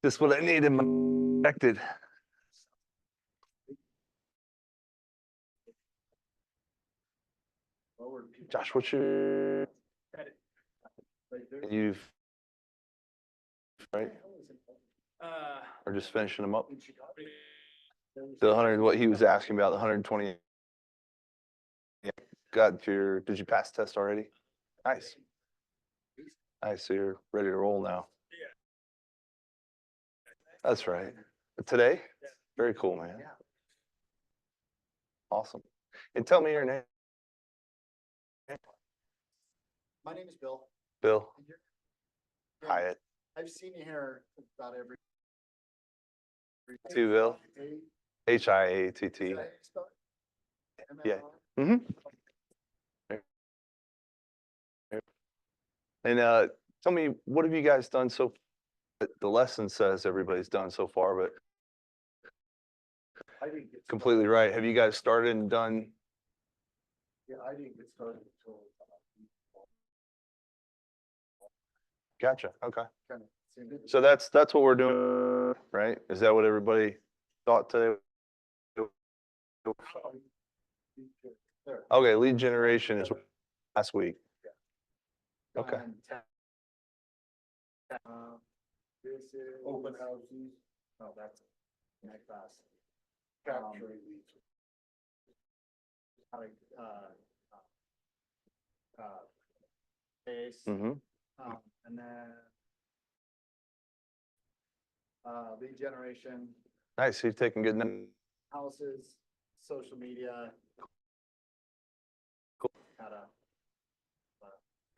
Just what I needed. Connected. Josh, what's your? You've right? Or just finishing them up? The 100, what he was asking about, the 120. Got your, did you pass the test already? Nice. Nice, so you're ready to roll now. That's right. Today? Very cool, man. Awesome. And tell me your name. My name is Bill. Bill. Yeah, Hiatt. I've seen you here about every. Two Bill. Hiatt. Is that how you spell it? Yeah. MMR? And tell me, what have you guys done so? The lesson says everybody's done so far, but I didn't get. completely right. Have you guys started and done? Yeah, I didn't get started until. Gotcha. Okay. Kind of seemed it. So that's what we're doing, right? Is that what everybody thought today? There. Okay, lead generation is last week. Okay. This is. Open houses. Oh, that's next class. Capturing leads. How to, base, Mm-hmm. and then. Lead generation, Nice. You've taken good notes. houses, social media. Cool. How to.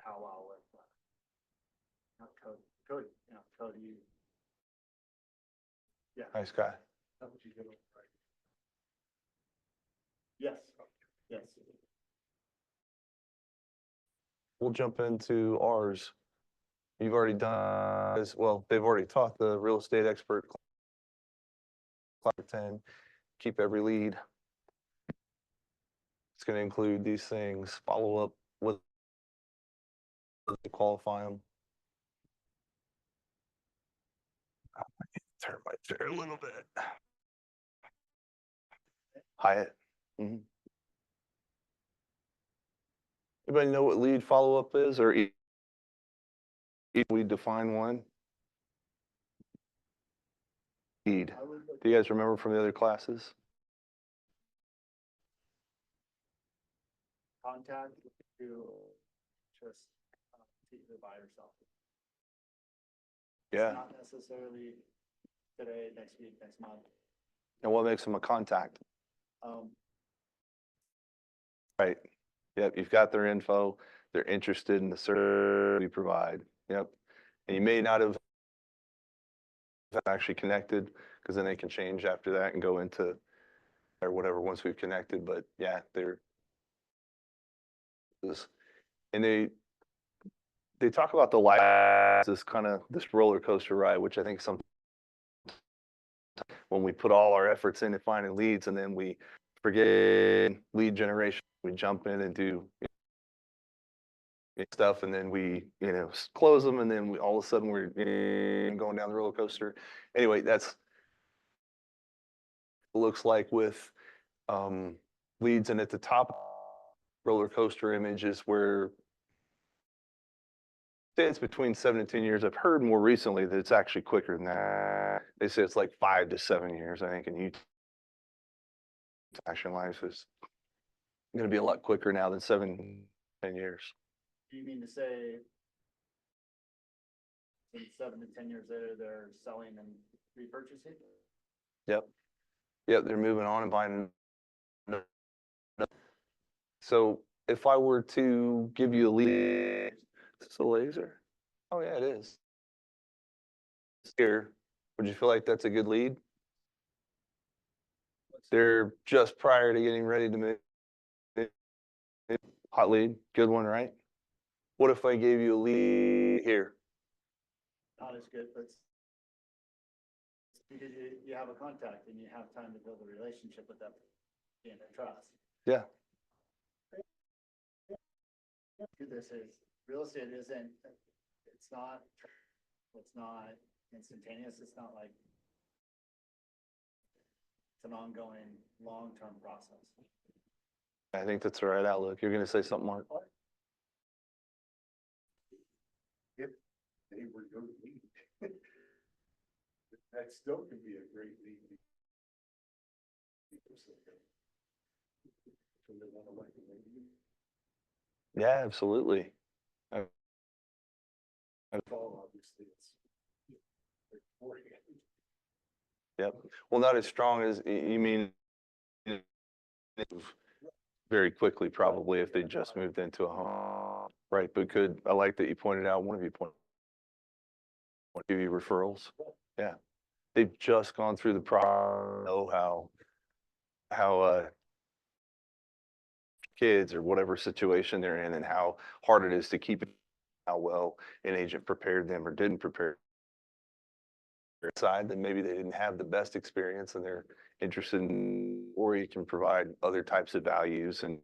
Powwow with. Not code, code you. Yeah. Nice guy. That's what you do, right? Yes, yes. We'll jump into ours. You've already done as well. They've already taught the real estate expert class 10. Keep every lead. It's going to include these things. Follow up with to qualify them. I need to turn my chair a little bit. Hiatt. Mm-hmm. Anybody know what lead follow up is, or we define one? Lead. Do you guys remember from the other classes? Contact to just see the by yourself. Yeah. It's not necessarily today, next week, next month. And what makes them a contact? Right. Yep. You've got their info. They're interested in the service we provide. Yep. And you may not have actually connected, because then they can change after that and go into or whatever once we've connected. But yeah, they're this, and they talk about the life, this kind of this roller coaster ride, which I think sometimes when we put all our efforts into finding leads and then we forget lead generation, we jump in and do stuff, and then we close them, and then we all of a sudden we're going down the roller coaster. Anyway, that's what it looks like with leads, and at the top roller coaster image is where it's between 7 and 10 years. I've heard more recently that it's actually quicker than that. They say it's like 5 to 7 years, I think, in Utah. Action life is going to be a lot quicker now than 7, 10 years. Do you mean to say in 7 to 10 years later, they're selling and repurchasing? Yep. Yep, they're moving on and buying. So if I were to give you a lead, is this a laser? Oh yeah, it is. Here, would you feel like that's a good lead? They're just prior to getting ready to move. Hot lead, good one, right? What if I gave you a lead here? Not as good, but because you have a contact and you have time to build a relationship with them and trust. Yeah. This is real estate it's not It's not instantaneous, it's not like it's an ongoing, long-term process. I think that's the right outlook. You're gonna say something, Mark? If they were your lead. That still could be a great lead. So they wanna like the lead. Yeah, absolutely. Fall, obviously, it's. Yep. Well, not as strong as, you mean very quickly, probably, if they just moved into a home. Right, but I like that you pointed out, one of you pointed, give you referrals. Yeah. They've just gone through the process, know how kids or whatever situation they're in and how hard it is to keep it, how well an agent prepared them or didn't prepare side, then maybe they didn't have the best experience and they're interested in, or you can provide other types of values and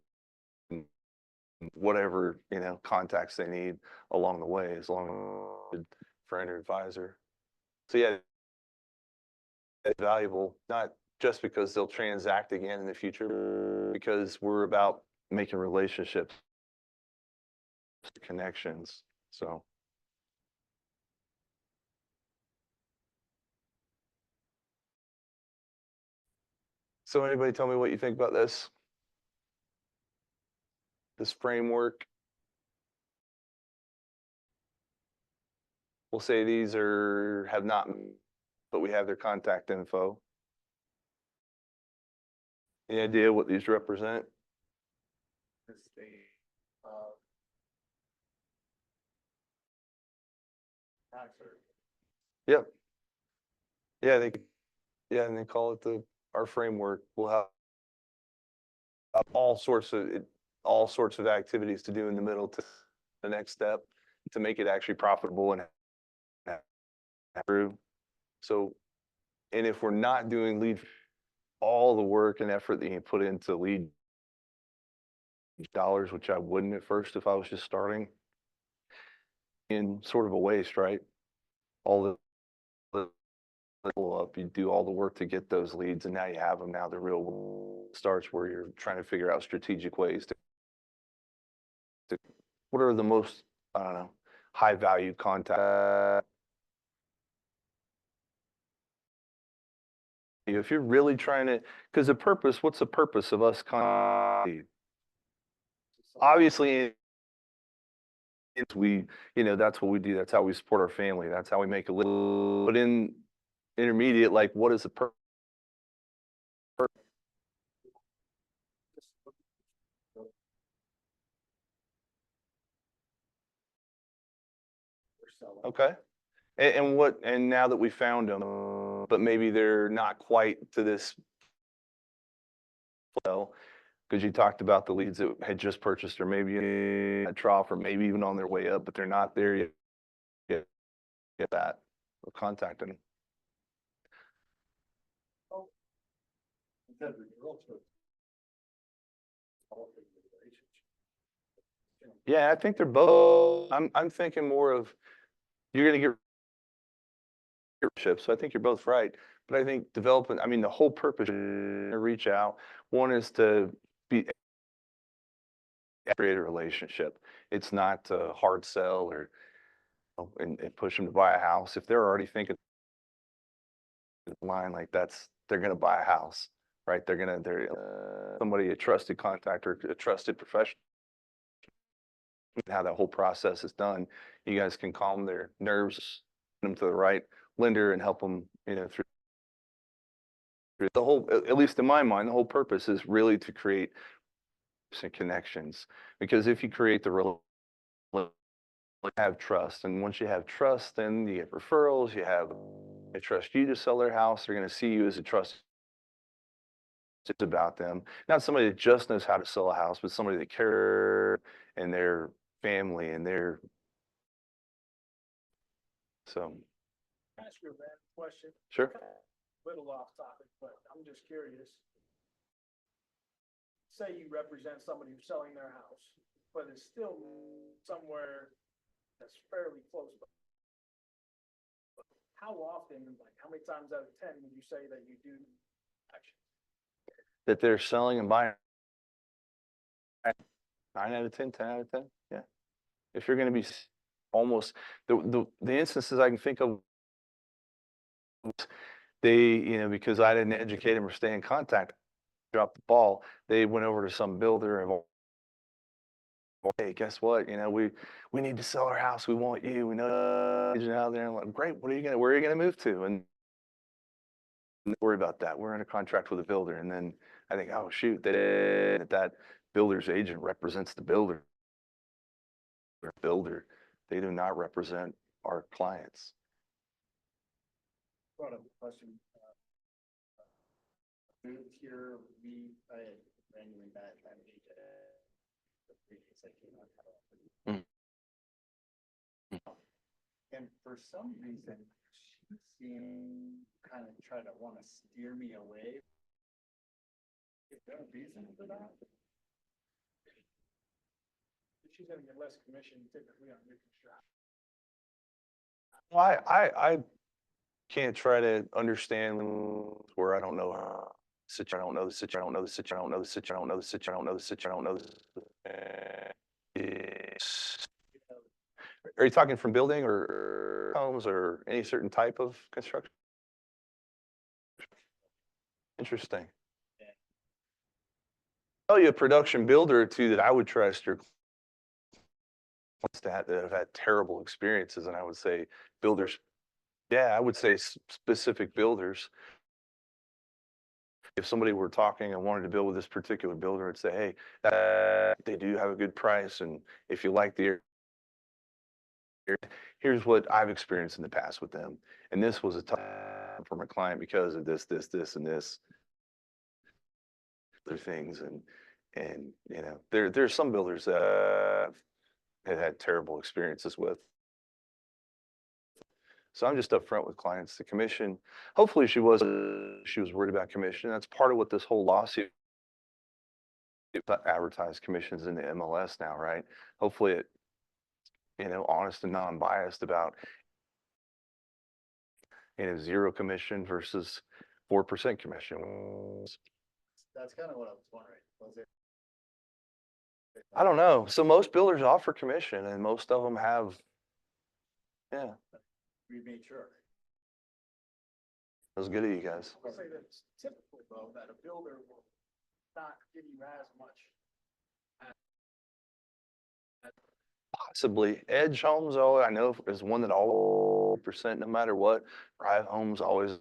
whatever, contacts they need along the way, as long as friend or advisor. So yeah, it's valuable, not just because they'll transact again in the future, because we're about making relationships, connections. So. So anybody tell me what you think about this? This framework? We'll say these have not, but we have their contact info. Any idea what these represent? This they, Yep. Yeah, and they call it our framework. We'll have all sorts of activities to do in the middle to the next step to make it actually profitable and through. So, and if we're not doing lead, all the work and effort that you put into lead dollars, which I wouldn't at first if I was just starting, in sort of a waste, right? All the up, you do all the work to get those leads, and now you have them. Now the real starts where you're trying to figure out strategic ways to what are the most, I don't know, high value contact. If you're really trying to, because what's the purpose of us obviously that's what we do. That's how we support our family. That's how we make a living. But in intermediate, like, what is the purpose? Okay. And now that we found them, but maybe they're not quite to this, well, because you talked about the leads that had just purchased or maybe a trough or maybe even on their way up, but they're not there yet. Get that. We'll contact them. Yeah, I think they're both. I'm thinking more of you're going to get relationships. So I think you're both right. But I think development, I mean, the whole purpose is to reach out. One is to create a relationship. It's not to hard sell or and push them to buy a house. If they're already thinking line like they're going to buy a house, right? They're somebody, a trusted contact or a trusted professional. How that whole process is done, you guys can calm their nerves, them to the right lender and help them, through the whole, at least in my mind, the whole purpose is really to create some connections. Because if you create have trust, and once you have trust, then you get referrals, they trust you to sell their house, they're going to see you as a trusted. It's about them, not somebody that just knows how to sell a house, but somebody that cares and their family and their, so. Can I ask you a random question? Sure. Little off topic, but I'm just curious. Say you represent somebody who's selling their house, but it's still somewhere that's fairly close by. how often, like, how many times out of 10 would you say that you do actions? That they're selling and buying. 9 out of 10, 10 out of 10, yeah. If you're gonna be almost, the instances I can think of, they, because I didn't educate them or stay in contact, drop the ball, they went over to some builder and, hey, guess what? We need to sell our house. We want you. We know agent out there. I'm like, great. Where are you gonna move to? And don't worry about that. We're in a contract with a builder. And then I think, oh shoot, that builder's agent represents the builder. They do not represent our clients. Brought up a question. Moved here, I had randomly met an agent. The previous I came on. Mm. And for some reason, she seemed kind of try to want to steer me away. Is there a reason for that? She's gonna get less commission typically on new construction. Well, I can't try to understand where I don't know I don't know the situation. I don't know the situation. I don't know the situation. I don't know the situation. I don't know the situation. I don't know the. Are you talking from building or homes or any certain type of construction? Interesting. Tell you a production builder or two that I would trust your clients that have had terrible experiences, and I would say builders. Yeah, I would say specific builders. If somebody were talking and wanted to build with this particular builder, I'd say, hey, they do have a good price, and if you like the area, here's what I've experienced in the past with them, and this was a tough time for my client because of this, and this, other things, and there's some builders that have had terrible experiences with. So I'm just upfront with clients. The commission, hopefully she was worried about commission. That's part of what this whole lawsuit, advertised commissions in the MLS now, right? Hopefully it, honest and non-biased about, 0 commission versus 4% commission. That's kind of what I was wondering. Was it? I don't know. So most builders offer commission and most of them have, yeah, We made sure. that was good of you guys. I'll say that it's typical though, that a builder will not give you as much. Possibly. Edge homes, oh, I know is one that all percent no matter what. Private homes always.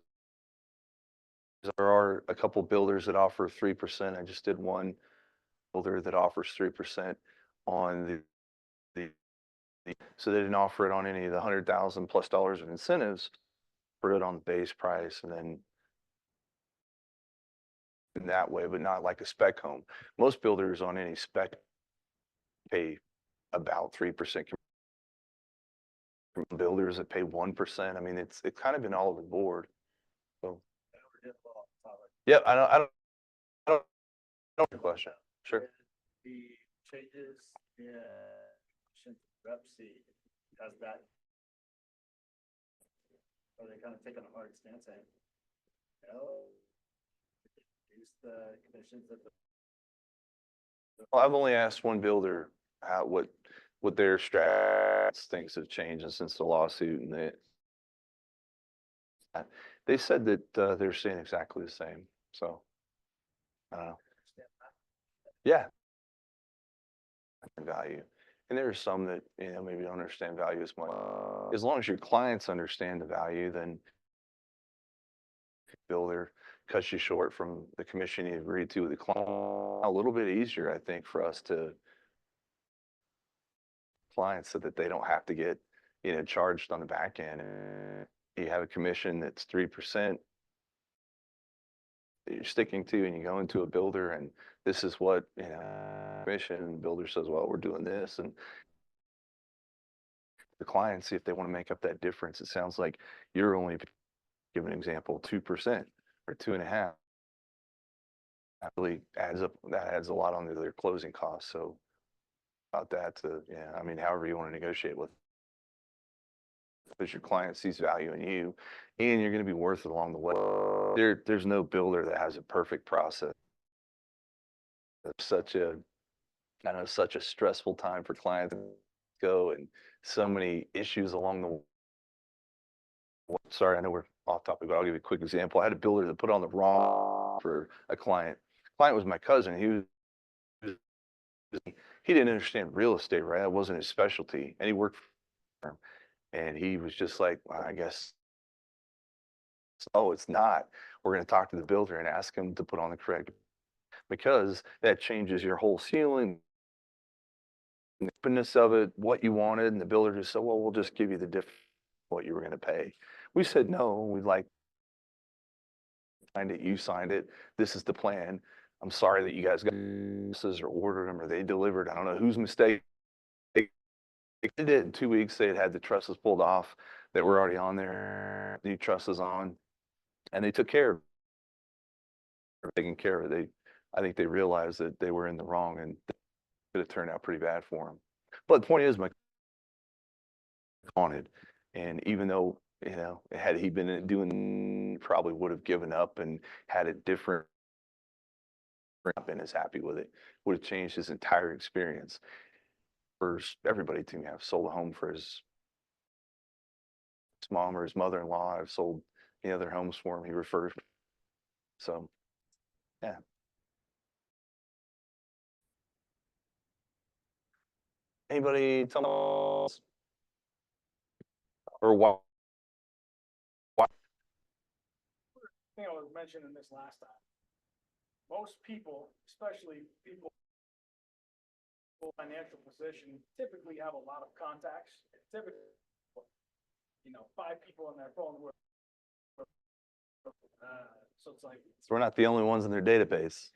There are a couple builders that offer 3%. I just did one builder that offers 3% on so they didn't offer it on any of the $100,000+ of incentives, put it on the base price and then in that way, but not like a spec home. Most builders on any spec pay about 3%. Builders that pay 1%. I mean, it's kind of been all over the board. So. Yeah, I don't know your question. Sure. The changes in rep C, has that, are they kind of taking a hard stance saying, no, reduce the commissions at the. Well, I've only asked one builder what their strats, things have changed since the lawsuit, and they said that they're seeing exactly the same. So I don't know. Yeah, value, and there are some that maybe don't understand value as much. As long as your clients understand the value, then builder cuts you short from the commission you agreed to with the client. A little bit easier, I think, for us to clients so that they don't have to get charged on the back end. You have a commission that's 3% that you're sticking to, and you go into a builder and this is what commission, and the builder says, well, we're doing this, and the clients see if they want to make up that difference. It sounds like you're only, give an example, 2% or 2.5%. That really adds up. That adds a lot onto their closing costs. So about that, I mean, however you want to negotiate with because your client sees value in you, and you're going to be worth it along the way. There's no builder that has a perfect process. It's I know, such a stressful time for clients to go, and so many issues along the way. Sorry, I know we're off topic, but I'll give you a quick example. I had a builder that put on the wrong for a client. Client was my cousin. He didn't understand real estate, right? That wasn't his specialty, and he worked for him. And he was just like, well, I guess, oh, it's not. We're going to talk to the builder and ask him to put on the correct, because that changes your whole ceiling, the openness of it, what you wanted. And the builder just said, well, we'll just give you the difference what you were going to pay. We said, no, we'd like signed it, you signed it. This is the plan. I'm sorry that you guys got this or ordered them or they delivered. I don't know whose mistake. They did it in 2 weeks. They had the trusses pulled off that were already on there, new trusses on, and they took care of taking care of it. I think they realized that they were in the wrong, and it could have turned out pretty bad for them. But the point is, my wanted, and even though, had he been doing, probably would have given up and had a different, not been as happy with it, would have changed his entire experience. For everybody to have sold a home for his mom or his mother-in-law. I've sold their homes for him. He refers. So, yeah. Anybody tell me or what? I think I was mentioning this last time. Most people, especially people in financial position, typically have a lot of contacts. Typically, 5 people in their phone with. So it's like, So we're not the only ones in their database.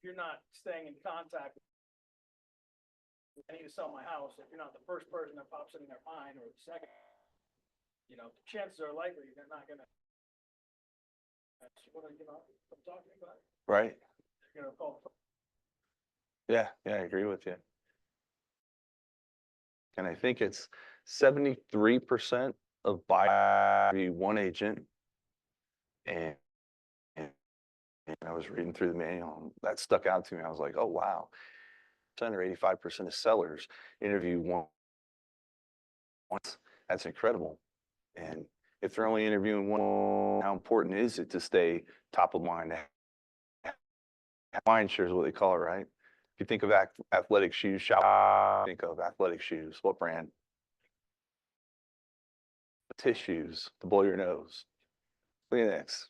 if you're not staying in contact, I need to sell my house. If you're not the first person that pops in their mind or the second, the chances are likely they're not gonna. That's what I'm talking about. Right? They're gonna call. Yeah, I agree with you. And I think it's 73% of buyers one agent. And I was reading through the manual, and that stuck out to me. I was like, oh, wow. 10 or 85% of sellers interview one once. That's incredible. And if they're only interviewing one, how important is it to stay top of mind? Mind share is what they call it, right? If you think of athletic shoes shop, think of athletic shoes. What brand? Tissues to blow your nose. Kleenex.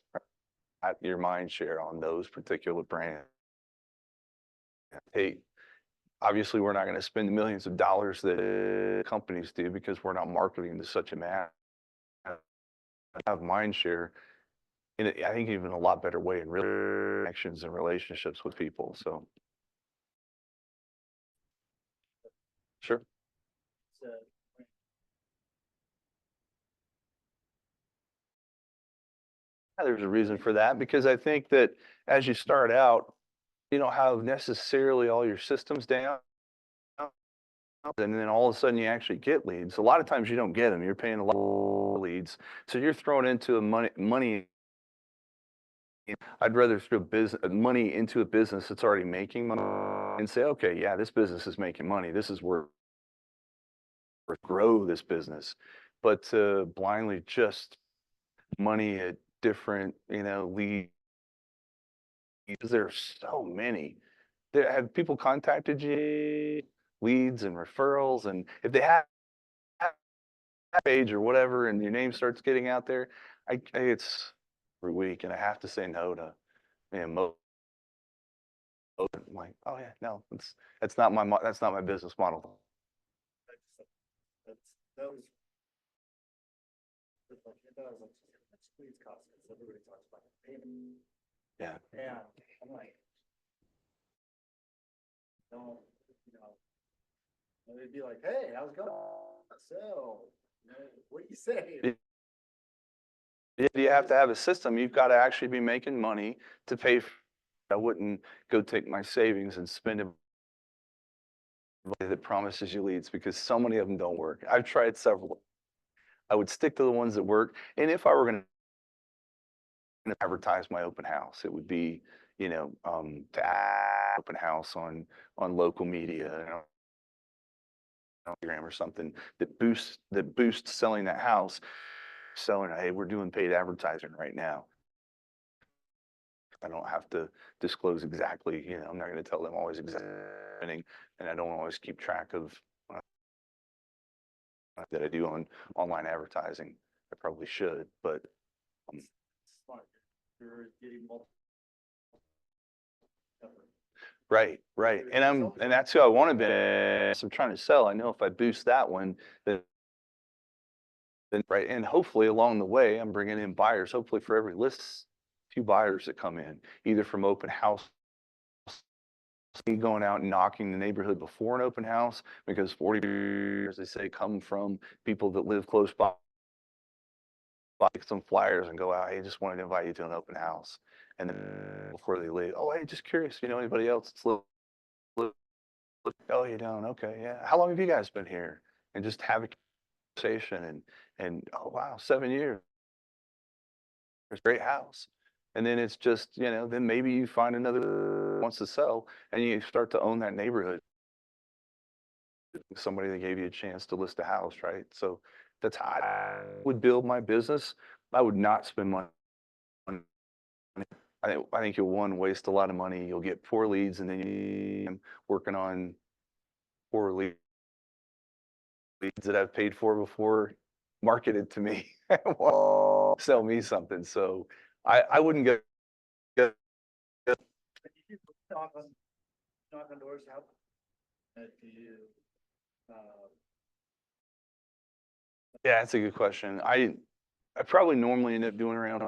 At your mind share on those particular brands. Hey, obviously we're not going to spend the millions of dollars that companies do, because we're not marketing to such a mass. Have mind share in I think even a lot better way in real connections and relationships with people. So sure. Yeah, there's a reason for that, because I think that as you start out, you don't have necessarily all your systems down. And then all of a sudden you actually get leads. A lot of times you don't get them. You're paying a lot of leads. So you're thrown into money. I'd rather throw money into a business that's already making money and say, okay, yeah, this business is making money. This is where grow this business. But to blindly just money at different, leads, because there's so many. Have people contacted you, leads and referrals, and if they have page or whatever, and your name starts getting out there, it's every week, and I have to say no to, most. I'm like, oh yeah, no, that's not my business model. That was. Please cost, because everybody talks about payment. Yeah. And I'm like, no, and they'd be like, hey, how's it going? So, what do you say? If you have to have a system, you've got to actually be making money to pay for. I wouldn't go take my savings and spend it that promises you leads, because so many of them don't work. I've tried several. I would stick to the ones that work. And if I were going to advertise my open house, it would be, to open house on local media, Instagram or something that boosts selling that house. Selling, hey, we're doing paid advertising right now. I don't have to disclose exactly, I'm not going to tell them always exactly, and I don't always keep track of that I do on online advertising. I probably should, but Smart. You're getting multiple. right. And that's who I want to be. So I'm trying to sell. I know if I boost that one, then right. And hopefully along the way, I'm bringing in buyers. Hopefully for every list, few buyers that come in, either from open house, going out and knocking the neighborhood before an open house, because 40 years, they say, come from people that live close by, like some flyers and go out, hey, just wanted to invite you to an open house. And then before they leave, oh, hey, just curious, anybody else that's oh, you don't? Okay, yeah. How long have you guys been here? And just have a conversation and oh wow, 7 years. It's a great house. And then it's just, then maybe you find another wants to sell and you start to own that neighborhood. Somebody that gave you a chance to list a house, right? So that's how I would build my business. I would not spend money. I think you'll waste a lot of money. You'll get poor leads, and then you're working on poor leads that I've paid for before, marketed to me, sell me something. So I wouldn't go. You knock on doors, how, do you, uh, Yeah, that's a good question. I probably normally end up doing around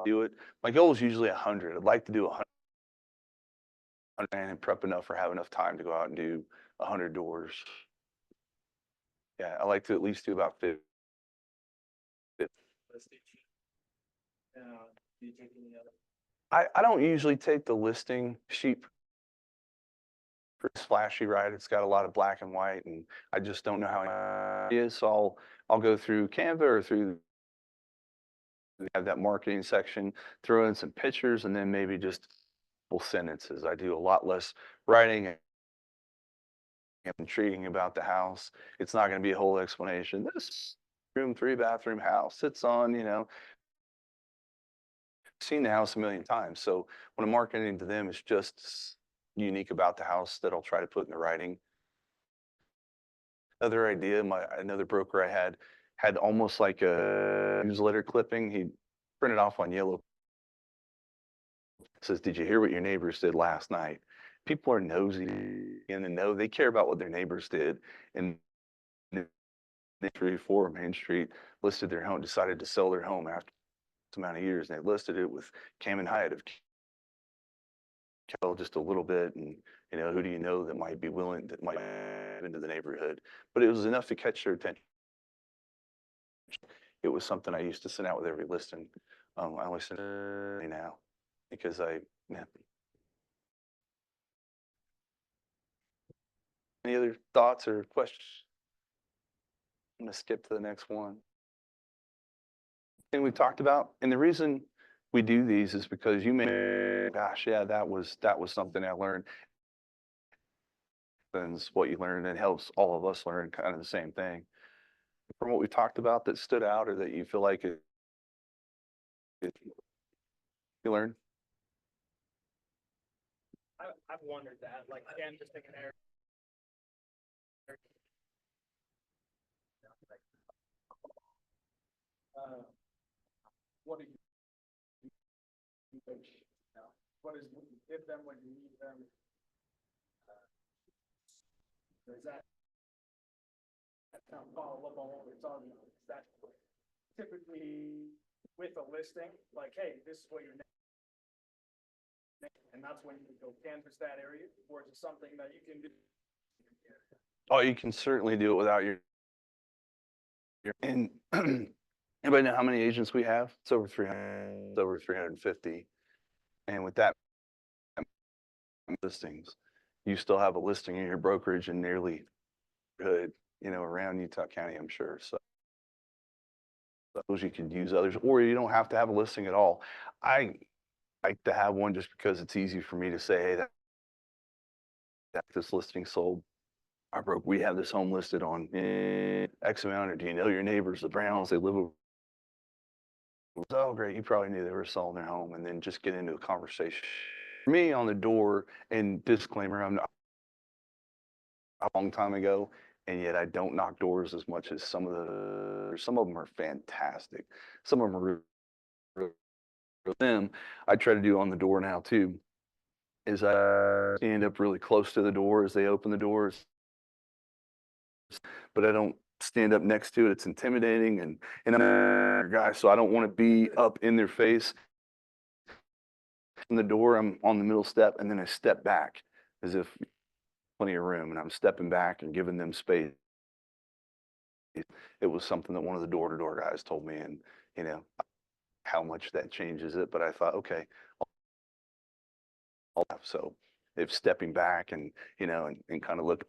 do it. My goal is usually 100. I'd like to do 100 and prep enough or have enough time to go out and do 100 doors. Yeah, I like to at least do about 50. listing? Do you take any other? I don't usually take the listing sheet. It's flashy, right? It's got a lot of black and white, and I just don't know how it is. So I'll go through Canva or through have that marketing section, throw in some pictures, and then maybe just full sentences. I do a lot less writing and intriguing about the house. It's not going to be a whole explanation. This room, 3 bathroom house sits on, seen the house a million times. So when I'm marketing to them, it's just unique about the house that I'll try to put in the writing. Another idea, another broker I had almost like a newsletter clipping. He printed off on yellow. Says, "Did you hear what your neighbors did last night?" People are nosy and they know they care about what their neighbors did. And 3 4 Main Street listed their home, decided to sell their home after some amount of years, and they listed it with Kammon Hiatt of Kell just a little bit, and who do you know that might be willing, that might move into the neighborhood? But it was enough to catch their attention. It was something I used to send out with every listing. I only send it now because yeah. Any other thoughts or questions? I'm gonna skip to the next one. Thing we talked about, and the reason we do these is because you may, gosh, yeah, that was something I learned. That's what you learn, and helps all of us learn kind of the same thing. From what we talked about that stood out, or that you feel like you learned? I've wondered that, like, again, just thinking there. What do you, what is, give them when you need them? Does that kind of follow up on what we're talking about? Is that typically with a listing, like, hey, this is what you're, and that's when you go canvas that area, or is it something that you can do? Oh, you can certainly do it without and anybody know how many agents we have? It's over 300, it's over 350. And with that listings, you still have a listing in your brokerage in nearly good, around Utah County, I'm sure. So those you could use others, or you don't have to have a listing at all. I like to have one just because it's easy for me to say, hey, that this listing sold. I broke. We have this home listed on X amount. Or do you know your neighbors, the Browns? They live over. Oh, great. You probably knew they were selling their home, and then just get into a conversation. For me, on the door, and disclaimer, I'm not a long time ago, and yet I don't knock doors as much as some of them are fantastic. Some of them are them. I try to do on the door now too, is I stand up really close to the door as they open the doors, but I don't stand up next to it. It's intimidating, and I'm a guy, so I don't want to be up in their face. From the door, I'm on the middle step, and then I step back as if plenty of room, and I'm stepping back and giving them space. It was something that one of the door-to-door guys told me, and you know how much that changes it. But I thought, okay, so if stepping back and and kind of look a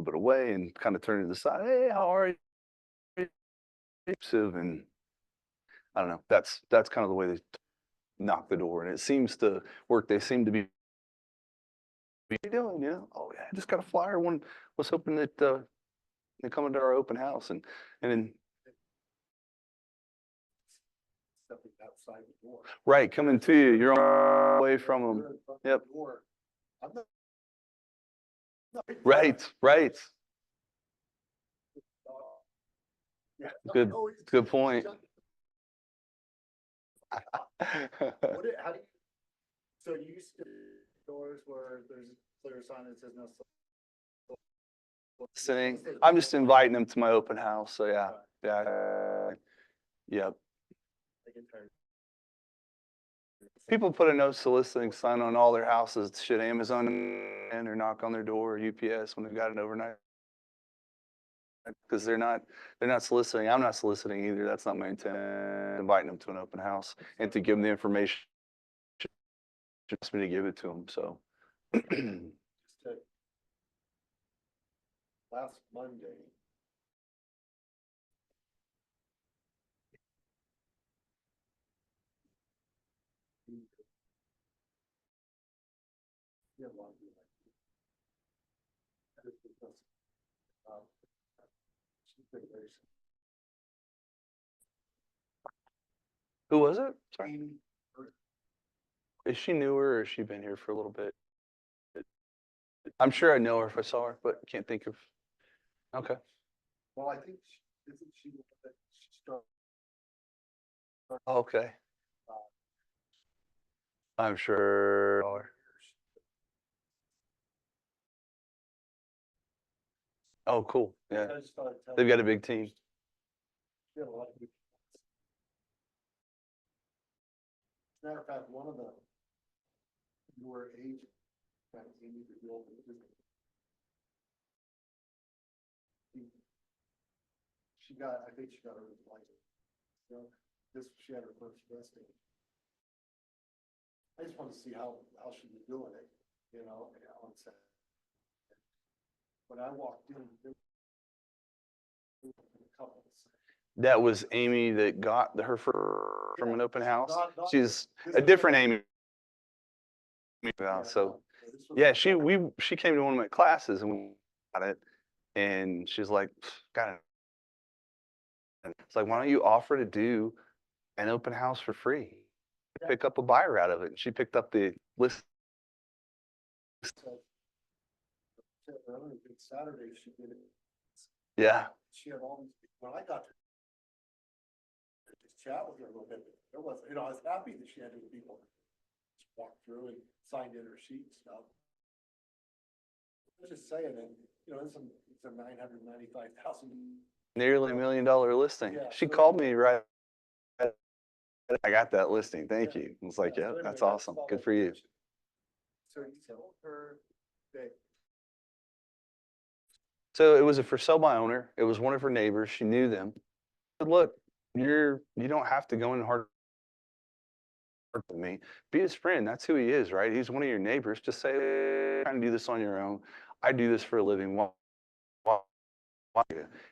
little bit away and kind of turning to the side, hey, how are you? And I don't know. That's kind of the way they knock the door, and it seems to work. They seem to be, what are you doing? Oh yeah, I just got a flyer. One was hoping that they come into our open house, and then Stepping outside the door. right coming to you. You're on away from them. You're in front of the Yep. door. I'm not. Right. Yeah. Good- no, it's- good point. How do you, so you used to doors where there's a clear sign that says no. Listening. I'm just inviting them to my open house. So yeah. Yep. I get tired. People put a no soliciting sign on all their houses. Should Amazon and or knock on their door or UPS when they've got it overnight? Because they're not soliciting. I'm not soliciting either. That's not my intent. Inviting them to an open house and to give them the information. Just me to give it to them. So Just to, last Monday. Yeah, a lot of people like it. That is because, she's been very who was it? Sorry. Amy, Is she newer or has she been here for a little bit? I'm sure I know her if I saw her, but can't think of. Okay. well, I think, isn't she the one that she started? Okay. I'm sure. Oh, cool. Yeah. I just thought I'd tell They've you, got a big team. she had a lot of good. As a matter of fact, one of the newer agents, that Amy the girl that did it. She got, I think she got her license. So she had her first listing. I just wanted to see how she was doing it, on set. When I walked in, there were a couple. That was Amy that got her from an open house. Not- She's this a was different a- Amy. Yeah, So this was- yeah, she came to one of my classes and we got it, and she's like, got it. It's like, why don't you offer to do an open house for free? Yeah. Pick up a buyer out of it. And she picked up the list. Earlier, good Saturday, she did it. Yeah. She had all these, when I got to just chat with her a little bit, there was, I was happy that she had these people just walk through and signed in her sheet and stuff. I was just saying that, it's a 995,000. Nearly $1 million listing. Yeah, She so- called me right. I got that listing. Thank Yeah. you. It's like, Yeah, yeah, so anyway, that's I awesome. saw Good that for you. picture. So you told her that. So it was a for sale by owner. It was one of her neighbors. She knew them. Said, look, you don't have to go in hard with me. Be his friend. That's who he is, right? He's one of your neighbors. Just say, trying to do this on your own. I do this for a living. Why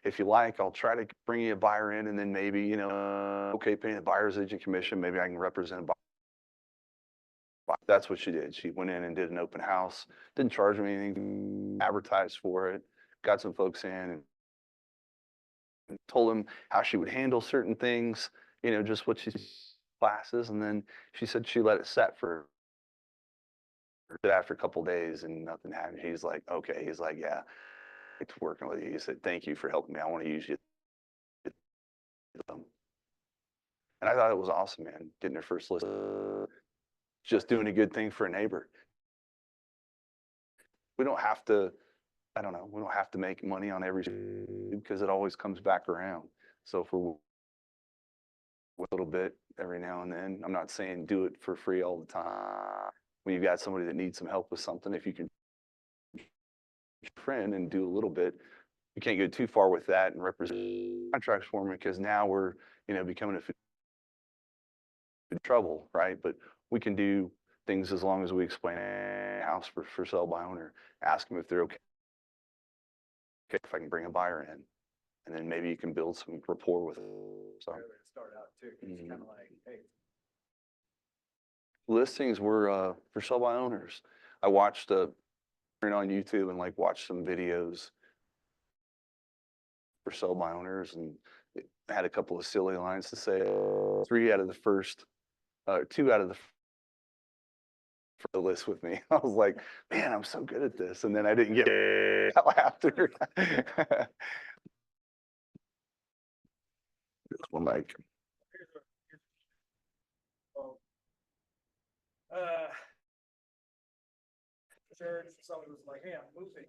If you like, I'll try to bring you a buyer in and then maybe, okay, paying the buyer's agent commission, maybe I can represent a buyer. That's what she did. She went in and did an open house, didn't charge me anything, advertised for it, got some folks in and told them how she would handle certain things, just what she's classes. And then she said she let it set for after a couple days and nothing happened. He's like, okay. He's like, yeah, it's working with you. He said, thank you for helping me. I want to use you. Um, And I thought it was awesome, man. Getting her first list, just doing a good thing for a neighbor. We don't have to, I don't know, we don't have to make money on every because it always comes back around. So if we're a little bit every now and then, I'm not saying do it for free all the time. When you've got somebody that needs some help with something, if you can friend and do a little bit, you can't go too far with that and represent contracts for me because now we're, becoming in trouble, right? But we can do things as long as we explain house for sale by owner, ask them if they're okay if I can bring a buyer in, and then maybe you can build some rapport with them. So Where they start out too, 'cause it's kind of like, hey, listings were for sale by owners. I watched on YouTube and like watched some videos for sale by owners and it had a couple of silly lines to say. 2 out of the for the list with me. I was like, man, I'm so good at this. And then I didn't get out after. This one, like, uh, church, someone was like, hey, I'm moving.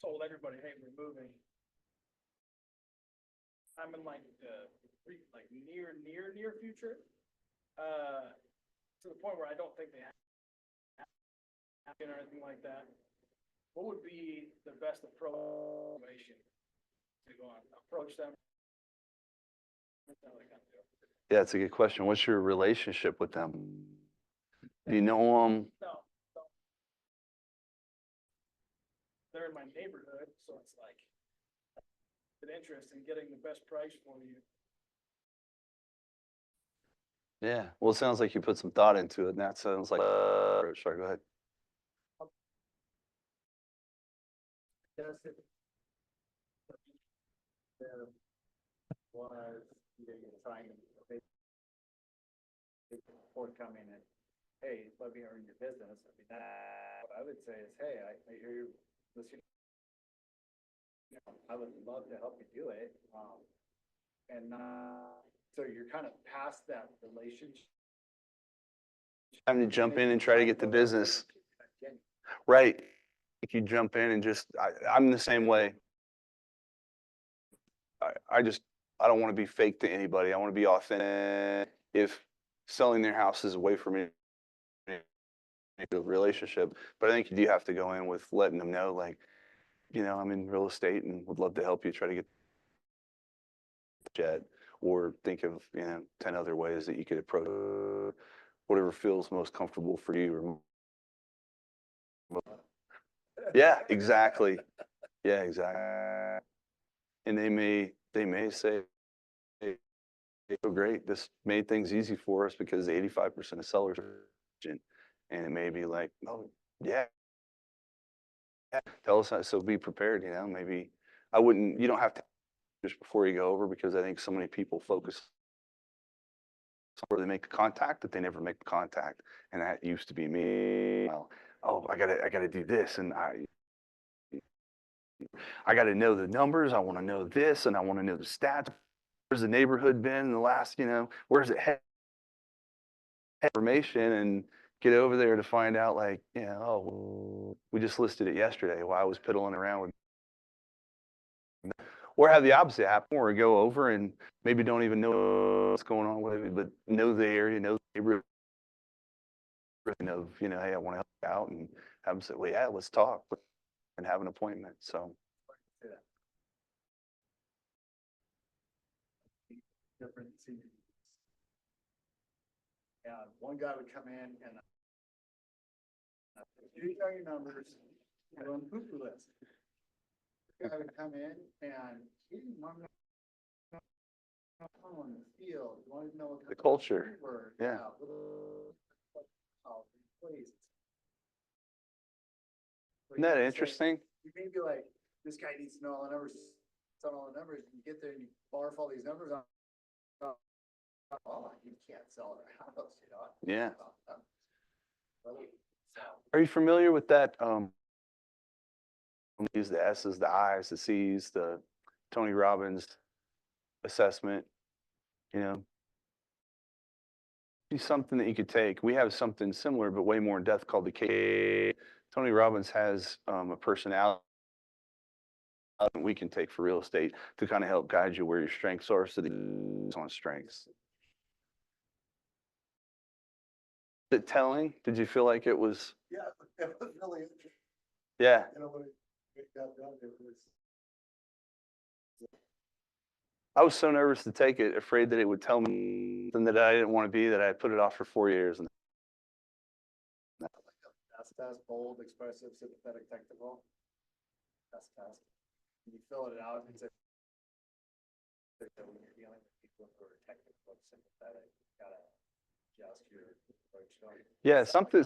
Told everybody, hey, we're moving. I'm in like the near future. To the point where I don't think they have or anything like that. What would be the best approach to go on, approach them? yeah, it's a good question. What's your relationship with them? Do you know them? No, they're in my neighborhood, so it's like an interest in getting the best price for you. Yeah. Well, it sounds like you put some thought into it, and that sounds like. Sorry, go ahead. does it? There was, you're trying to, forthcoming and, hey, let me earn your business. I mean, what I would say is, hey, I hear you listening. I would love to help you do it. And, so you're kind of past that relationship. Time to jump in and try to get the business. Right. If you jump in and just, I'm the same way. I I don't want to be fake to anybody. I want to be authentic. If selling their house is a way for me to relationship, but I think you do have to go in with letting them know, like, I'm in real estate and would love to help you try to get the jet, or think of, 10 other ways that you could approach whatever feels most comfortable for you. Yeah, exactly. Yeah, exactly. And they may say, hey, oh, great, this made things easy for us because 85% of sellers are virgin. And it may be like, oh, yeah, tell us how, so be prepared, maybe you don't have to just before you go over because I think so many people focus where they make the contact that they never make the contact. And that used to be me. Well, oh, I gotta do this. And I got to know the numbers. I want to know this, and I want to know the stats. Where's the neighborhood been in the last, where's it head information, and get over there to find out, like, oh, we just listed it yesterday while I was piddling around with. Or have the opposite happen, or go over and maybe don't even know what's going on with it, but know the area, know the neighborhood of, hey, I want to help you out, and have them say, well, yeah, let's talk and have an appointment. So. Different scenery. And one guy would come in and you know your numbers, you're on the poo-poo list. guy would come in and he didn't want to know on the field, he wanted to know what kind The of culture, we were, yeah. how the place. Isn't that interesting? You may be like, this guy needs to know all the numbers, on all the numbers, you get there and you barf all these numbers on. Oh, you can't sell our house, you know? Yeah. Really? Are you familiar with that? Use the S's, the I's, the C's, the Tony Robbins assessment, you know? Be something that you could take. We have something similar, but way more in depth called the K. Tony Robbins has a personality we can take for real estate to kind of help guide you where your strengths are so that on strengths. Is it telling? Did you feel like it was? Yeah, it was really interesting, Yeah. you know, when it got done, it was. I was so nervous to take it, afraid that it would tell me something that I didn't want to be, that I put it off for 4 years. And Test, bold, expressive, sympathetic, technical. Test. You fill it out and say. That when you're dealing with people who are technical, sympathetic, you gotta adjust your approach. yeah, something.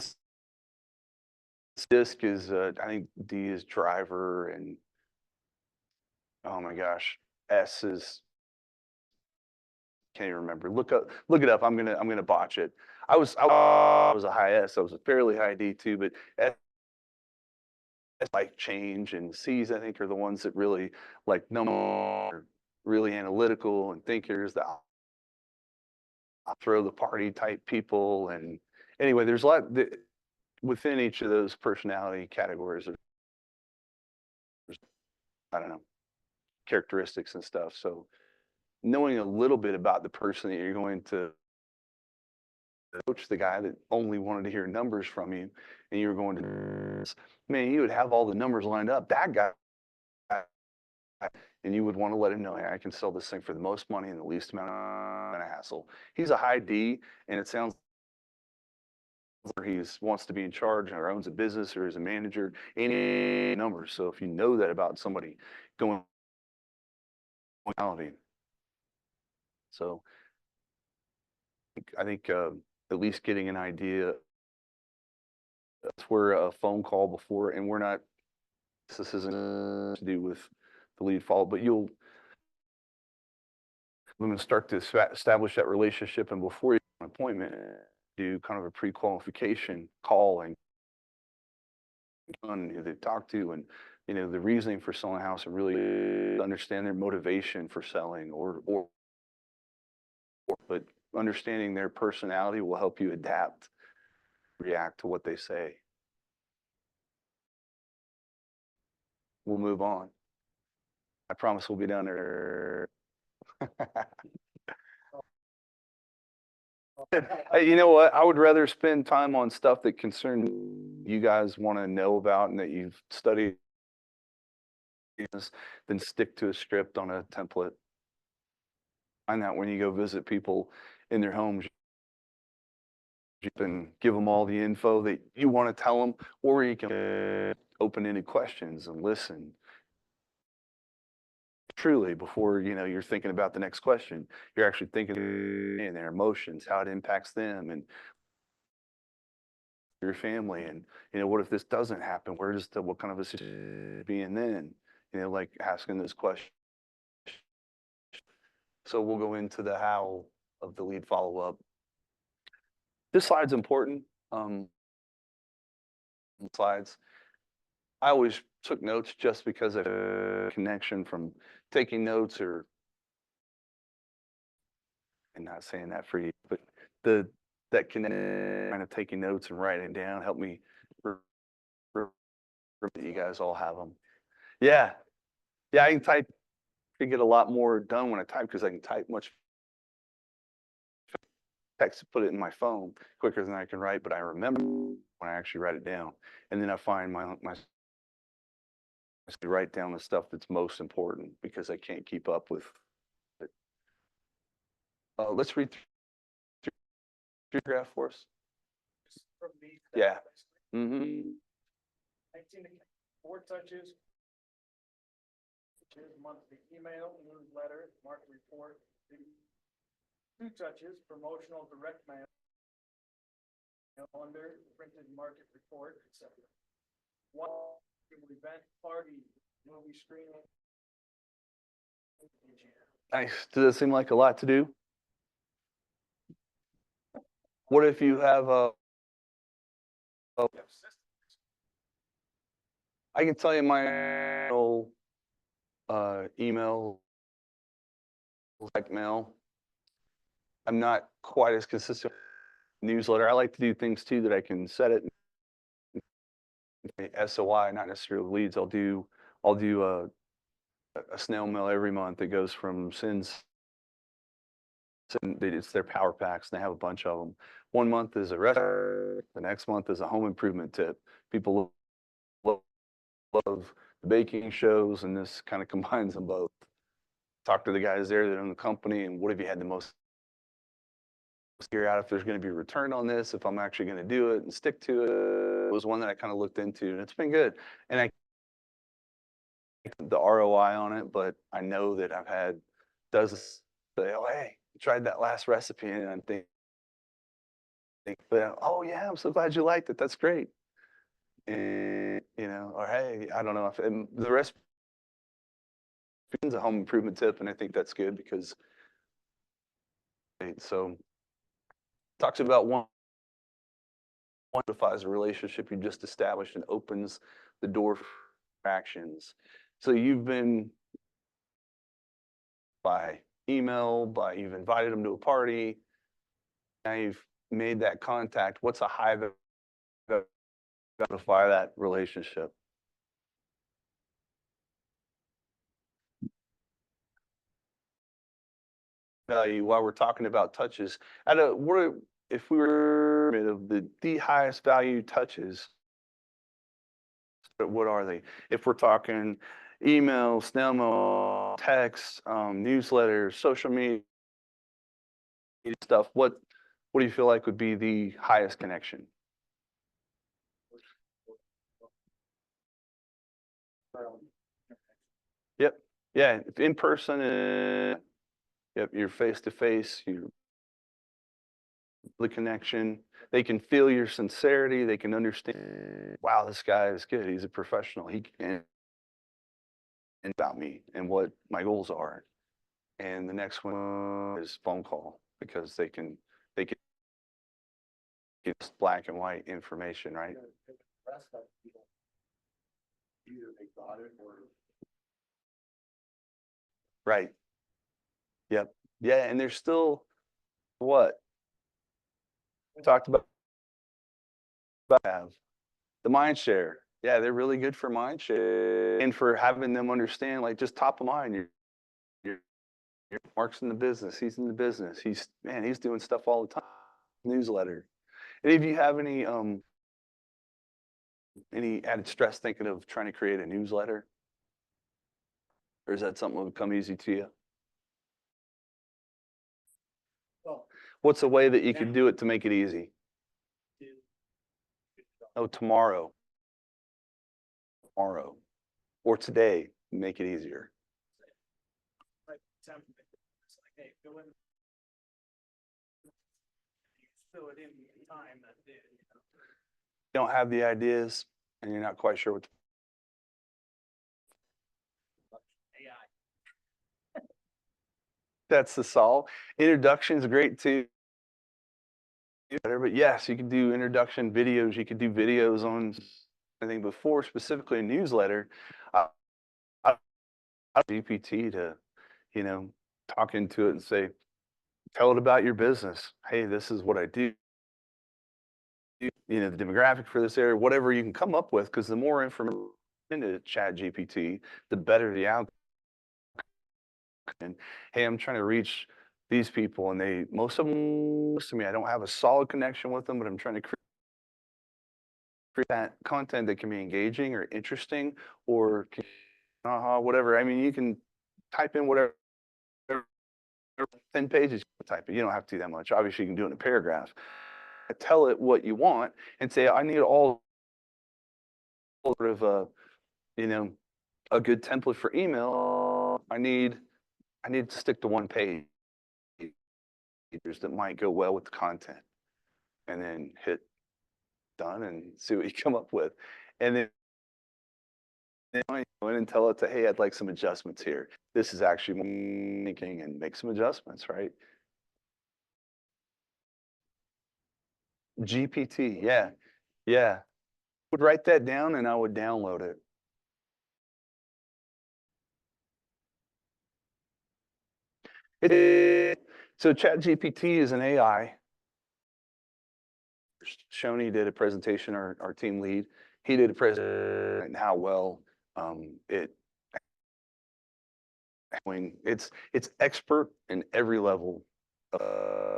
Disc is, I think D is driver, and oh my gosh, S is, can't even remember. Look it up. I'm gonna botch it. I was a high S. I was a fairly high D too, but S like change, and C's I think are the ones that really like number, really analytical and thinkers. The I'll throw the party type people, and anyway, there's a lot within each of those personality categories. There's, I don't know, characteristics and stuff. So knowing a little bit about the person that you're going to coach, the guy that only wanted to hear numbers from you, and you were going to, man, you would have all the numbers lined up. That guy, and you would want to let him know, hey, I can sell this thing for the most money and the least amount of hassle. He's a high D, and it sounds like he wants to be in charge or owns a business or is a manager, any numbers. So if you know that about somebody going, so I think at least getting an idea. That's where a phone call before, and we're not. This isn't to do with the lead follow, but you'll. When we start to establish that relationship, and before you have an appointment, do kind of a pre-qualification call and who they talk to, and you know the reasoning for selling a house, and really understand their motivation for selling, but understanding their personality will help you adapt, react to what they say. We'll move on. I promise we'll be down there. Hey, you know what? I would rather spend time on stuff that concern you guys want to know about and that you've studied than stick to a script on a template. Find that when you go visit people in their homes, you can give them all the info that you want to tell them, or you can open-ended questions and listen. Truly, before you know you're thinking about the next question, you're actually thinking in their emotions, how it impacts them and your family, and you know what if this doesn't happen? Where does what kind of a situation be in then? You know, like asking this question. So we'll go into the how of the lead follow-up. This slide's important. Slides. I always took notes just because of a connection from taking notes, or and not saying that for you, but that connection, kind of taking notes and writing it down helped me. You guys all have them. Yeah, yeah. I can type. I get a lot more done when I type because I can type much text, put it in my phone quicker than I can write. But I remember when I actually write it down, and then I find my write down the stuff that's most important because I can't keep up with it. Let's read through your graph for us. From me. Yeah. Mm-hmm. 19 to 4 touches, monthly email, newsletter, market report, 2 touches, promotional direct mail, calendar, printed market report, etc. 1 event, party, movie screening. each year. Nice. Does it seem like a lot to do? What if you have I can tell you my email, like mail. I'm not quite as consistent with newsletter. I like to do things too that I can set it SOI, not necessarily leads. I'll do a snail mail every month that goes from sends. It's their power packs, and they have a bunch of them. 1 month is a restaurant, the next month is a home improvement tip. People love the baking shows, and this kind of combines them both. Talk to the guys there that own the company, and what have you had the most, figure out if there's going to be a return on this, if I'm actually going to do it and stick to it. It was one that I kind of looked into, and it's been good. And I the ROI on it, but I know that I've had dozens say, oh, hey, I tried that last recipe, and I'm thinking, oh yeah, I'm so glad you liked it. That's great. And, or hey, I don't know if the recipe is a home improvement tip, and I think that's good because, so talks about one quantifies a relationship you just established and opens the door for actions. So you've been by email, you've invited them to a party, now you've made that contact. What's a high quantify that relationship? Value while we're talking about touches. If we were of the highest value touches, what are they? If we're talking email, snail mail, text, newsletters, social media stuff, what do you feel like would be the highest connection? Yep. Yeah. In person, yep. You're face to face. The connection. They can feel your sincerity. They can understand. Wow, this guy is good. He's a professional. He can about me and what my goals are. And the next one is phone call because they can get black and white information, right? Either they got it or. Right. Yep. Yeah, and there's still what we talked about have the mind share. Yeah, they're really good for mind share and for having them understand, like just top of mind. You're Mark's in the business. He's in the business. He's doing stuff all the time. Newsletter. Any of you have any added stress thinking of trying to create a newsletter? Or is that something that would come easy to you? Well, What's a way that you could do it to make it easy? Oh, tomorrow. Or today, make it easier. Like, it's like, hey, fill it in the time that did, You don't have the ideas and you're not quite sure what AI. that's the solve. Introduction is great too. But yes, you can do introduction videos. You could do videos on anything before, specifically a newsletter. GPT to, talk into it and say, tell it about your business. Hey, this is what I do. The demographic for this area, whatever you can come up with, because the more information into Chat GPT, the better the outcome. And hey, I'm trying to reach these people, and most of them listen to me. I don't have a solid connection with them, but I'm trying to create that content that can be engaging or interesting or whatever. I mean, you can type in whatever 10 pages, type it. You don't have to do that much. Obviously, you can do it in a paragraph. Tell it what you want and say, I need all sort of a good template for email. I need to stick to one page that might go well with the content, and then hit done and see what you come up with. And then I go in and tell it to, hey, I'd like some adjustments here. This is actually my thinking, and make some adjustments, right? GPT, yeah, yeah. Would write that down and I would download it. So ChatGPT is an AI. Shoney did a presentation, our team lead. He did a presentation and how well it it's expert in every level,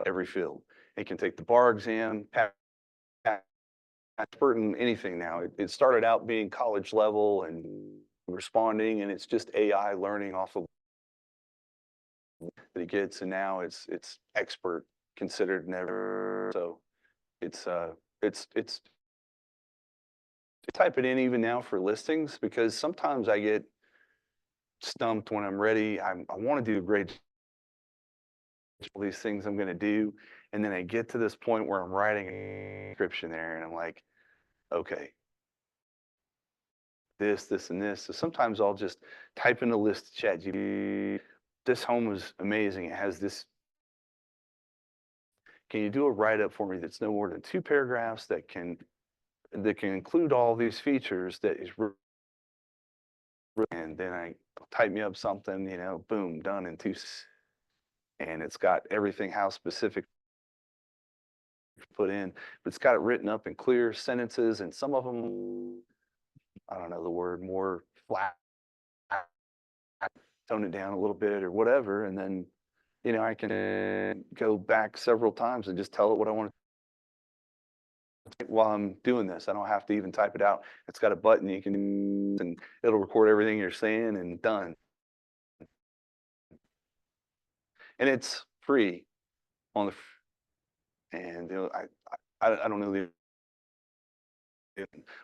every field. It can take the bar exam, expert in anything now. It started out being college level and responding, and it's just AI learning off of that it gets, and now it's expert considered never. So it's type it in even now for listings, because sometimes I get stumped when I'm ready. I want to do a great all these things I'm going to do, and then I get to this point where I'm writing a description there, and I'm like, okay, this, and this. So sometimes I'll just type in a list to ChatGPT. This home is amazing. It has this. Can you do a write-up for me that's no more than 2 paragraphs that can include all these features that is, and then I type me up something, boom, done in 2, and it's got everything house specific put in, but it's got it written up in clear sentences, and some of them, I don't know the word, more flat, tone it down a little bit or whatever, and then, I can go back several times and just tell it what I want to while I'm doing this. I don't have to even type it out. It's got a button you can, and it'll record everything you're saying, and done. And it's free on the, and I don't know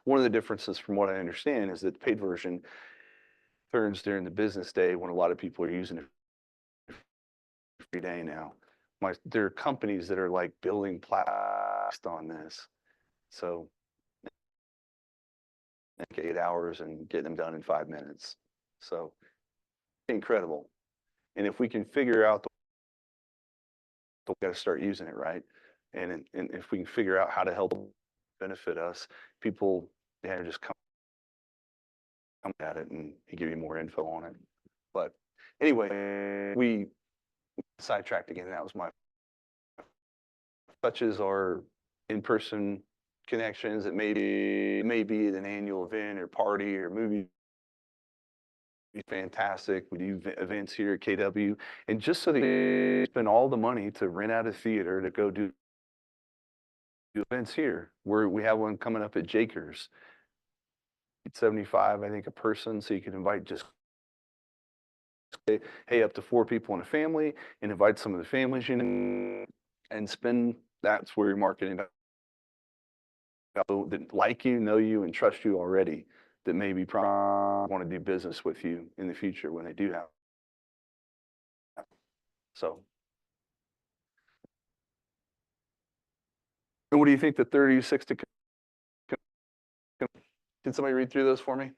one of the differences from what I understand is that the paid version turns during the business day when a lot of people are using it every day now. There are companies that are like building platforms on this. So 8 hours and get them done in 5 minutes. So incredible. And if we can figure out we got to start using it, right? And if we can figure out how to help benefit us, people just come at it and give you more info on it. But anyway, we sidetracked again. That was my touches are in-person connections. It may be at an annual event or party or movie. Fantastic. We do events here at KW, and just so they spend all the money to rent out a theater to go do events here. We have one coming up at Jakers. It's 75, I think, a person, so you can invite just hey, up to 4 people in a family, and invite some of the families in, and spend. That's where you're marketing that like you, know you, and trust you already, that maybe want to do business with you in the future when they do have. So, and what do you think the 36 to? Can somebody read through those for me?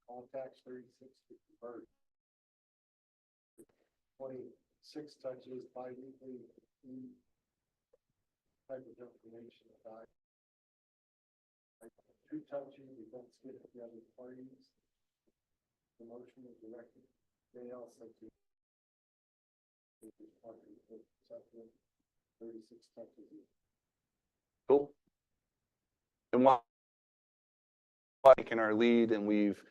Contacts 36 to convert. 26 touches bi-weekly type of information about 2 touches, events get the other parties. Promotion is directed. They also do 36 touches. Cool. And while in our lead, and we've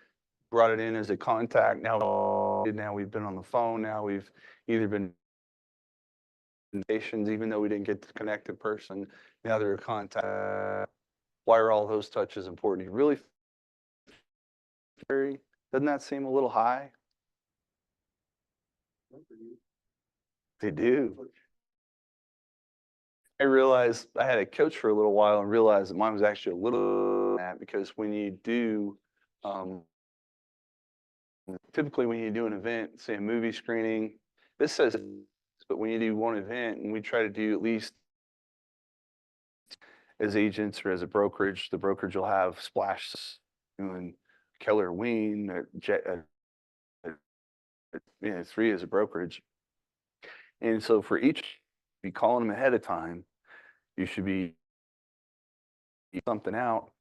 brought it in as a contact, now we've been on the phone, now we've either been stations, even though we didn't get to connect in person, now they're a contact. Why are all those touches important? You really, doesn't that seem a little high? They do. I realized I had a coach for a little while and realized that mine was actually a little that, because when you do typically when you do an event, say a movie screening, this says, but when you do one event, and we try to do at least as agents or as a brokerage, the brokerage will have Splash and Keller Ween, you know, 3 as a brokerage. And so for each, be calling them ahead of time, you should be something out,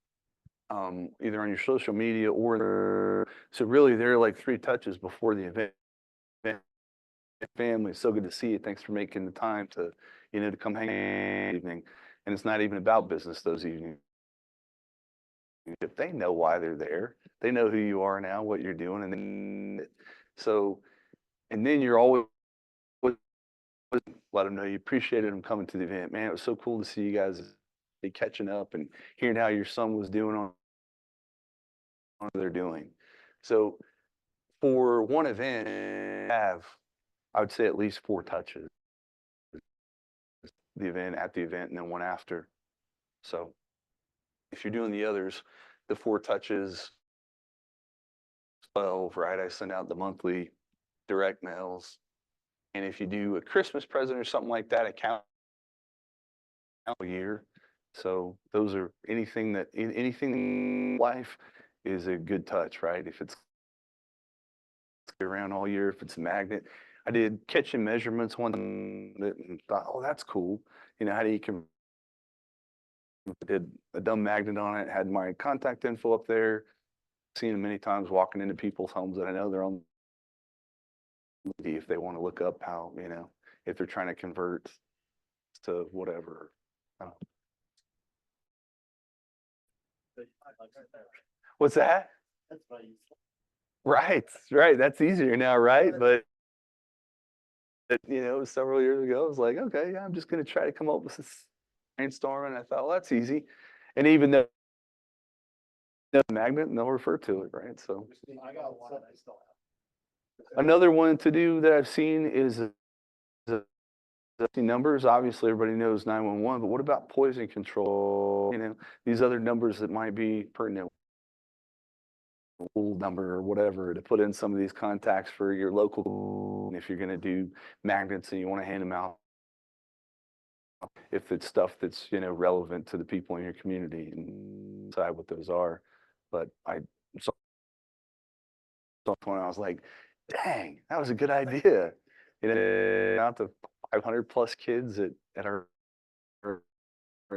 either on your social media or, so really they're like 3 touches before the event. Family, so good to see you. Thanks for making the time to, you know, to come hang out evening. And it's not even about business those evenings. If they know why they're there, they know who you are now, what you're doing, and then so, and then you're always let them know you appreciated them coming to the event. Man, it was so cool to see you guys be catching up and hearing how your son was doing on what they're doing. So for one event, I would say at least 4 touches. The event, at the event, and then one after. So if you're doing the others, the 4 touches, 12, right? I send out the monthly direct mails. And if you do a Christmas present or something like that, it counts a year. So those are anything in life is a good touch, right? If it's around all year, if it's a magnet. I did kitchen measurements one and thought, oh, that's cool. You know, how do you did a dumb magnet on it, had my contact info up there, seen them many times walking into people's homes that I know they're on, if they want to look up how, you know, if they're trying to convert to whatever. What's that? That's why you. Right. That's easier now, right? But you know, several years ago, I was like, okay, yeah, I'm just going to try to come up with this brainstorm, and I thought, well, that's easy. And even though the magnet, and they'll refer to it, right? So I got one, I still have. another one to do that I've seen is the numbers. Obviously, everybody knows 911, but what about poison control? You know, these other numbers that might be pertinent, number or whatever, to put in some of these contacts for your local. If you're going to do magnets and you want to hand them out, if it's stuff that's, you know, relevant to the people in your community, and decide what those are. But I saw one, I was like, dang, that was a good idea. You know, out to 500 plus kids at our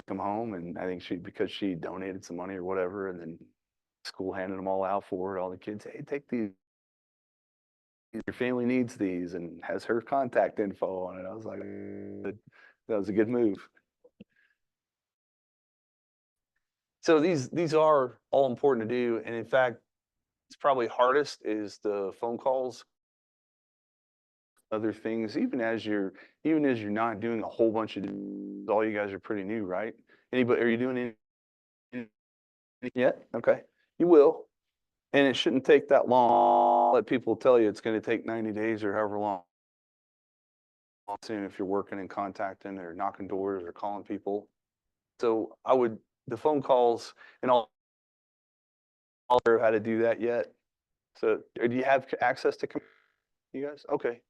come home, and I think because she donated some money or whatever, and then school handed them all out for it. All the kids, hey, take these. Your family needs these, and has her contact info on it. I was like, that was a good move. So these are all important to do, and in fact, it's probably hardest is the phone calls. Other things, even as you're not doing a whole bunch of, all you guys are pretty new, right? Anybody, are you doing anything yet? Okay, you will, and it shouldn't take that long. Let people tell you it's going to take 90 days or however long. Soon, if you're working and contacting or knocking doors or calling people. So the phone calls, and I'll know how to do that yet. So do you have access to you guys? Okay,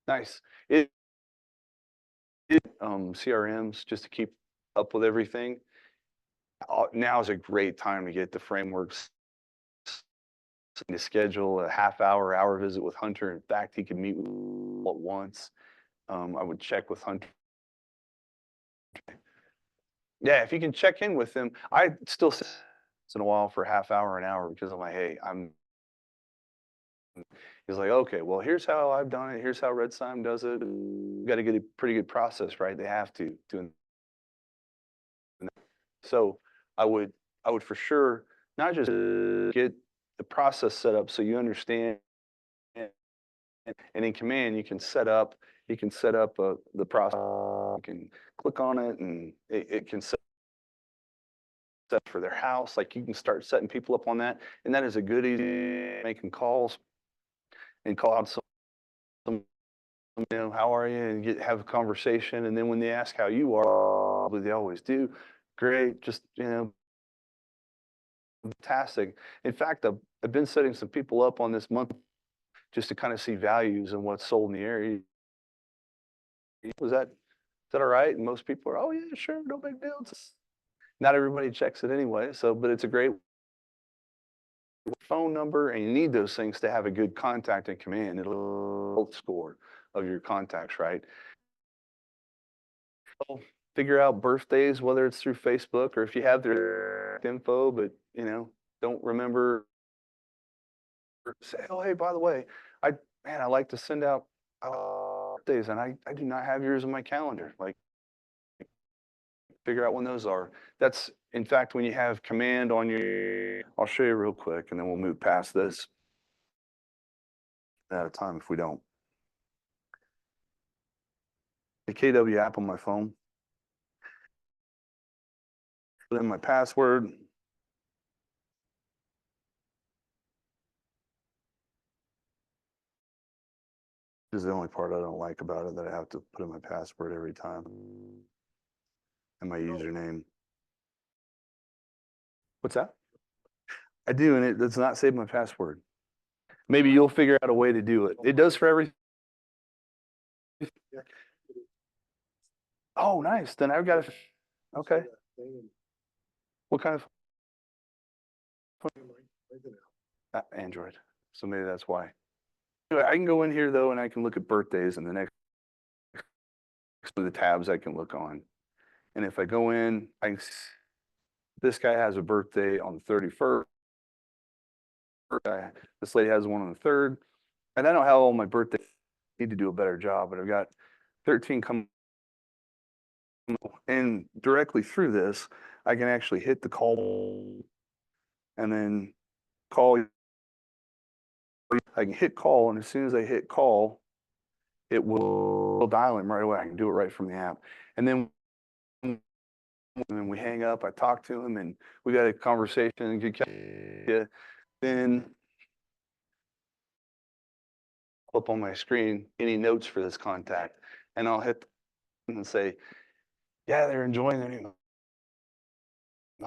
nice. CRMs just to keep up with everything. Now is a great time to get the frameworks to schedule a hour visit with Hunter. In fact, he could meet with at once. I would check with Hunter. Yeah, if you can check in with him, I still once in a while for half hour, an hour, because I'm like, hey, he's like, okay, well, here's how I've done it. Here's how Red Sign does it. You got to get a pretty good process, right? They have to. So I would for sure not just get the process set up so you understand, and in Command you can set up the process. You can click on it, and it can set for their house. Like, you can start setting people up on that, and that is a good easy making calls and call out some, you know, how are you, and have a conversation. And then when they ask how you are, they always do, great, just, you know, fantastic. In fact, I've been setting some people up on this month just to kind of see values and what's sold in the area. Is that all right? And most people are, oh yeah, sure, no big deal. Not everybody checks it anyway. So, but it's a great phone number, and you need those things to have a good contact and command. It'll score of your contacts, right? So figure out birthdays, whether it's through Facebook or if you have their info, but don't remember. Say, oh hey, by the way, I like to send out birthdays, and I do not have yours in my calendar. Like, figure out when those are. That's, in fact, when you have command on your, I'll show you real quick and then we'll move past this at a time if we don't. The KW app on my phone. Put in my password. This is the only part I don't like about it, that I have to put in my password every time. And my username. What's that? I do, and it does not save my password. Maybe you'll figure out a way to do it. It does for every. Oh, nice. Then I've got to. Okay. What kind of Android? So maybe that's why. Anyway, I can go in here though, and I can look at birthdays, and the next the tabs I can look on. And if I go in, this guy has a birthday on the 31st. This lady has one on the 3rd. And I don't have all my birthdays. I need to do a better job, but I've got 13 coming. And directly through this, I can actually hit the call and then call. I can hit call, and as soon as I hit call, it will dial him right away. I can do it right from the app. And then when we hang up, I talk to him, and we got a conversation and get. Then up on my screen any notes for this contact, and I'll hit and say, yeah, they're enjoying their new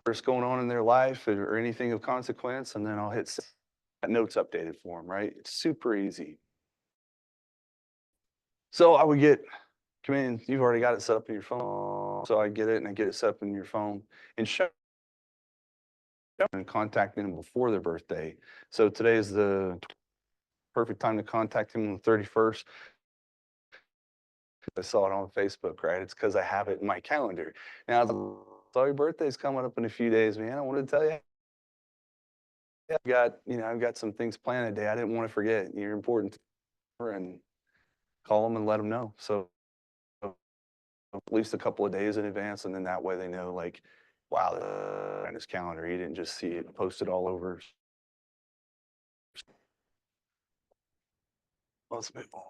what's going on in their life or anything of consequence, and then I'll hit that notes updated for them, right? It's super easy. So I would get command, you've already got it set up in your phone. So I get it and I get it set up in your phone and show and contacting them before their birthday. So today is the perfect time to contact them on the 31st. I saw it on Facebook, right? It's because I have it in my calendar. Now, so your birthday's coming up in a few days, man. I wanted to tell you, I've got some things planned today. I didn't want to forget. You're important to me, and call them and let them know. So at least a couple of days in advance, and then that way they know, like, wow, on his calendar. He didn't just see it posted all over. Let's move on.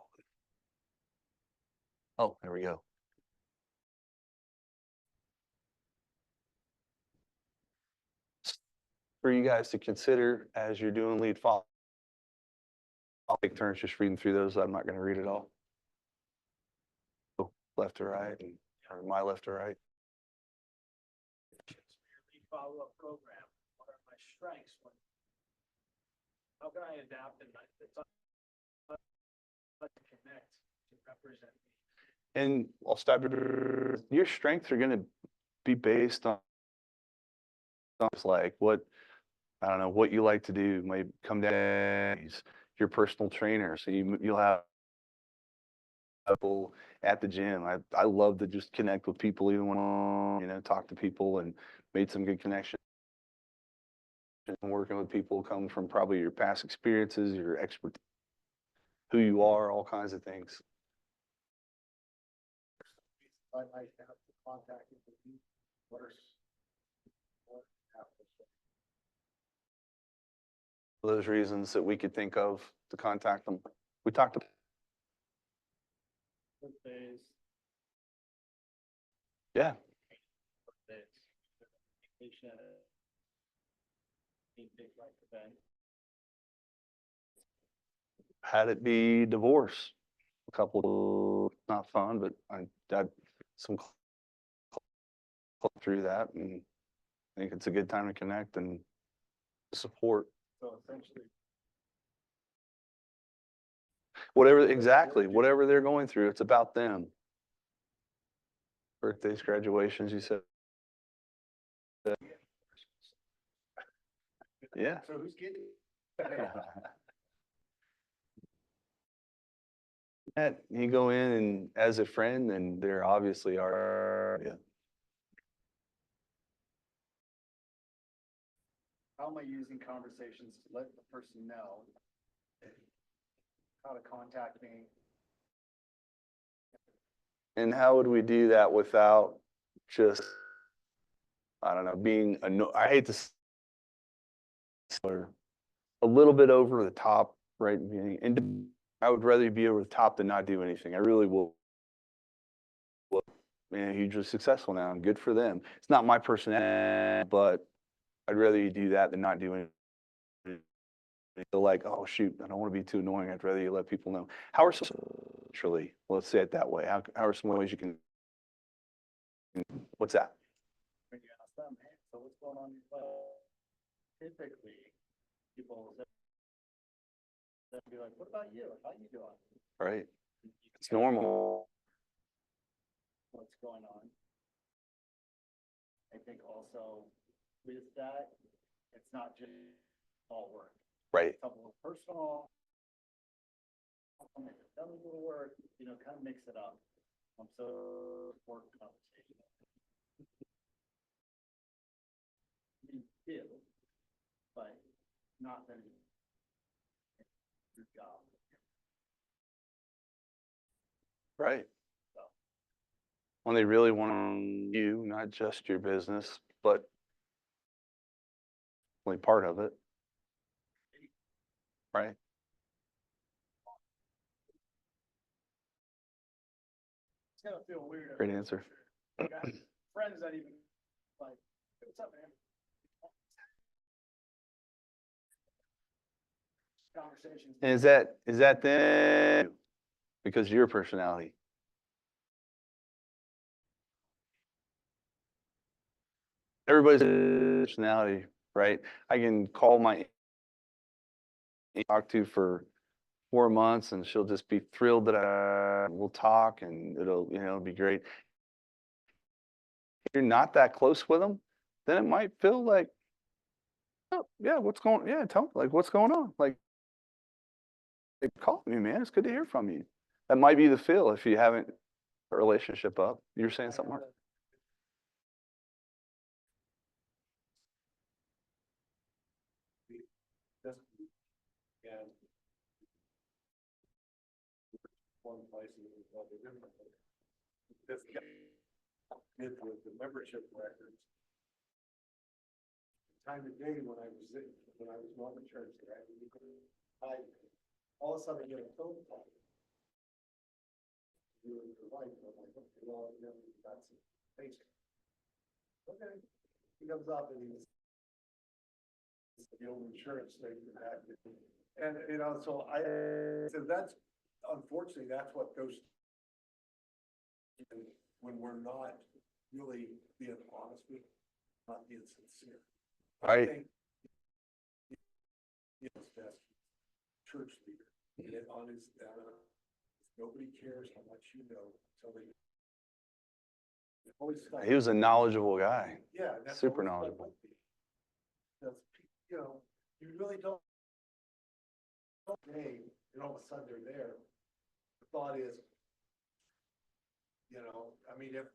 Oh, there we go. For you guys to consider as you're doing lead follow. I'll take turns just reading through those. I'm not going to read it all. Left to right, or my left to right. Your lead follow-up program, what are my strengths? How can I adapt and to connect to represent me? And I'll stop. Your strengths are going to be based on like what, I don't know, what you like to do. Might come down your personal trainer, so you'll have people at the gym. I love to just connect with people, even when talk to people, and made some good connections. Working with people come from probably your past experiences, your expertise, who you are, all kinds of things. I might have to contact you with you first. Those reasons that we could think of to contact them. We talked about. Birthdays, Yeah. vacation, any big life event. Had it be divorce. A couple, not fun, but I had some through that, and I think it's a good time to connect and support. So essentially, Whatever, exactly, whatever they're going through, it's about them. Birthdays, graduations, you said. Yeah. So who's getting? That, you go in and as a friend, and there obviously are, yeah. How am I using conversations to let the person know how to contact me? And how would we do that without just, I don't know, being, I hate to, or a little bit over the top, right? And I would rather be over the top than not do anything. I really will. Man, hugely successful now, and good for them. It's not my personality, but I'd rather you do that than not do anything. Feel like, oh shoot, I don't want to be too annoying. I'd rather you let people know. How are some, naturally, let's say it that way. How are some ways you can, what's that? When you ask them, hey, so what's going on in your life? Typically, people will be like, what about you? How you doing? Right? You It's can normal. what's going on. I think also with that, it's not just all work. Right. It's a little personal. Tell me a little work, kind of mix it up. So work conversation. You do, but not then your job. Right. So. When they really want you, not just your business, but only part of it. Right. It's gonna feel weird. Great answer. Like, I have friends that even like, "Hey, what's up, man?" Conversations. And is that then because of your personality? Everybody's personality, right? I can call my talk to for 4 months, and she'll just be thrilled that we'll talk, and it'll be great. If you're not that close with them, then it might feel like, oh yeah, tell me, like, what's going on? Like, they call me, man. It's good to hear from you. That might be the feel if you haven't a relationship up. You're saying something, Mark? And one place that was a little different. This did with the membership records. Time of day when I was on the church there, all of a sudden I get a phone call. You and your wife, I'm like, okay, well, that's basic. Okay, he comes up and he's the old insurance thing for that. And, so that's, unfortunately, that's what goes when we're not really being honest with, not being sincere. I Right. think it's best church leader, get on his, nobody cares how much you know until they. Always stuck. He was a knowledgeable guy. Yeah. That's Super always stuck knowledgeable. with me. Because, you really don't. Hey, and all of a sudden they're there. The thought is, I mean, if.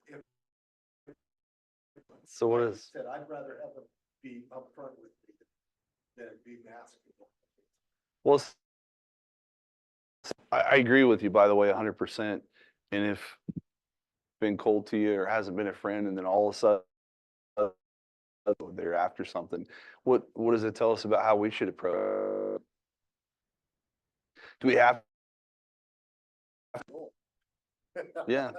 So what like is, I said, I'd rather have them be upfront with me than be masking. well, I agree with you, by the way, 100%. And if been cold to you or hasn't been a friend, and then all of a sudden they're after something, what does it tell us about how we should approach? Do we have? Yeah.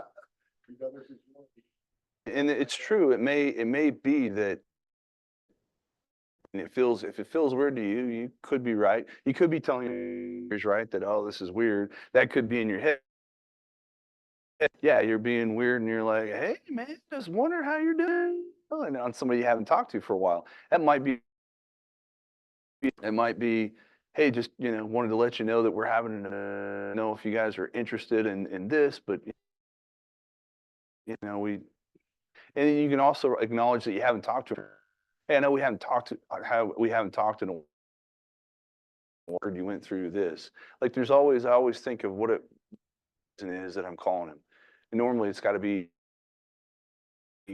And it's true. It may be that, and if it feels weird to you, you could be right. You could be telling yours right that, oh, this is weird. That could be in your head. Yeah, you're being weird, and you're like, hey man, just wonder how you're doing. Oh, and on somebody you haven't talked to for a while. It might be hey, just, wanted to let you know that we're having, know if you guys are interested in this, but, we, and then you can also acknowledge that you haven't talked to her. Hey, I know we haven't talked in a while. You went through this. Like, I always think of what it is that I'm calling him. And normally it's got to be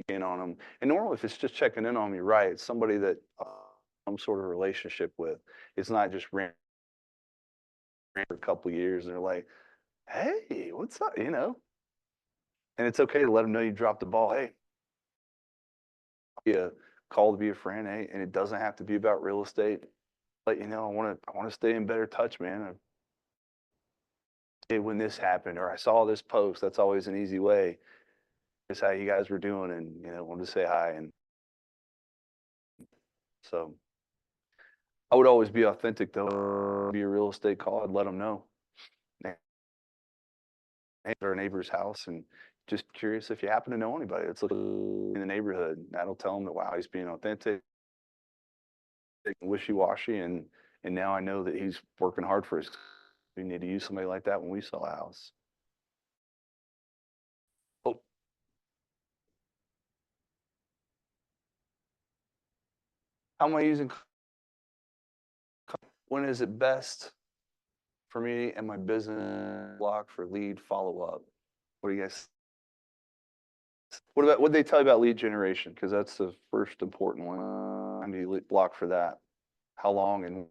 in on them. And normally if it's just checking in on me, right, it's somebody that some sort of relationship with. It's not just for a couple of years and they're like, hey, what's up? And it's okay to let them know you dropped the ball. Hey, yeah, call to be a friend. Hey, and it doesn't have to be about real estate. Let you know, I want to stay in better touch, man. Hey, when this happened, or I saw this post, that's always an easy way. Is how you guys were doing, and wanted to say hi. And so I would always be authentic, though. Be a real estate call, I'd let them know. Or a neighbor's house, and just curious if you happen to know anybody that's looking in the neighborhood. That'll tell them that wow, he's being authentic, wishy-washy, and now I know that he's working hard for us. We need to use somebody like that when we sell a house. Oh, how am I using? When is it best for me and my business block for lead follow-up? What do you guys? What they tell you about lead generation? Because that's the first important one. How do you block for that? How long and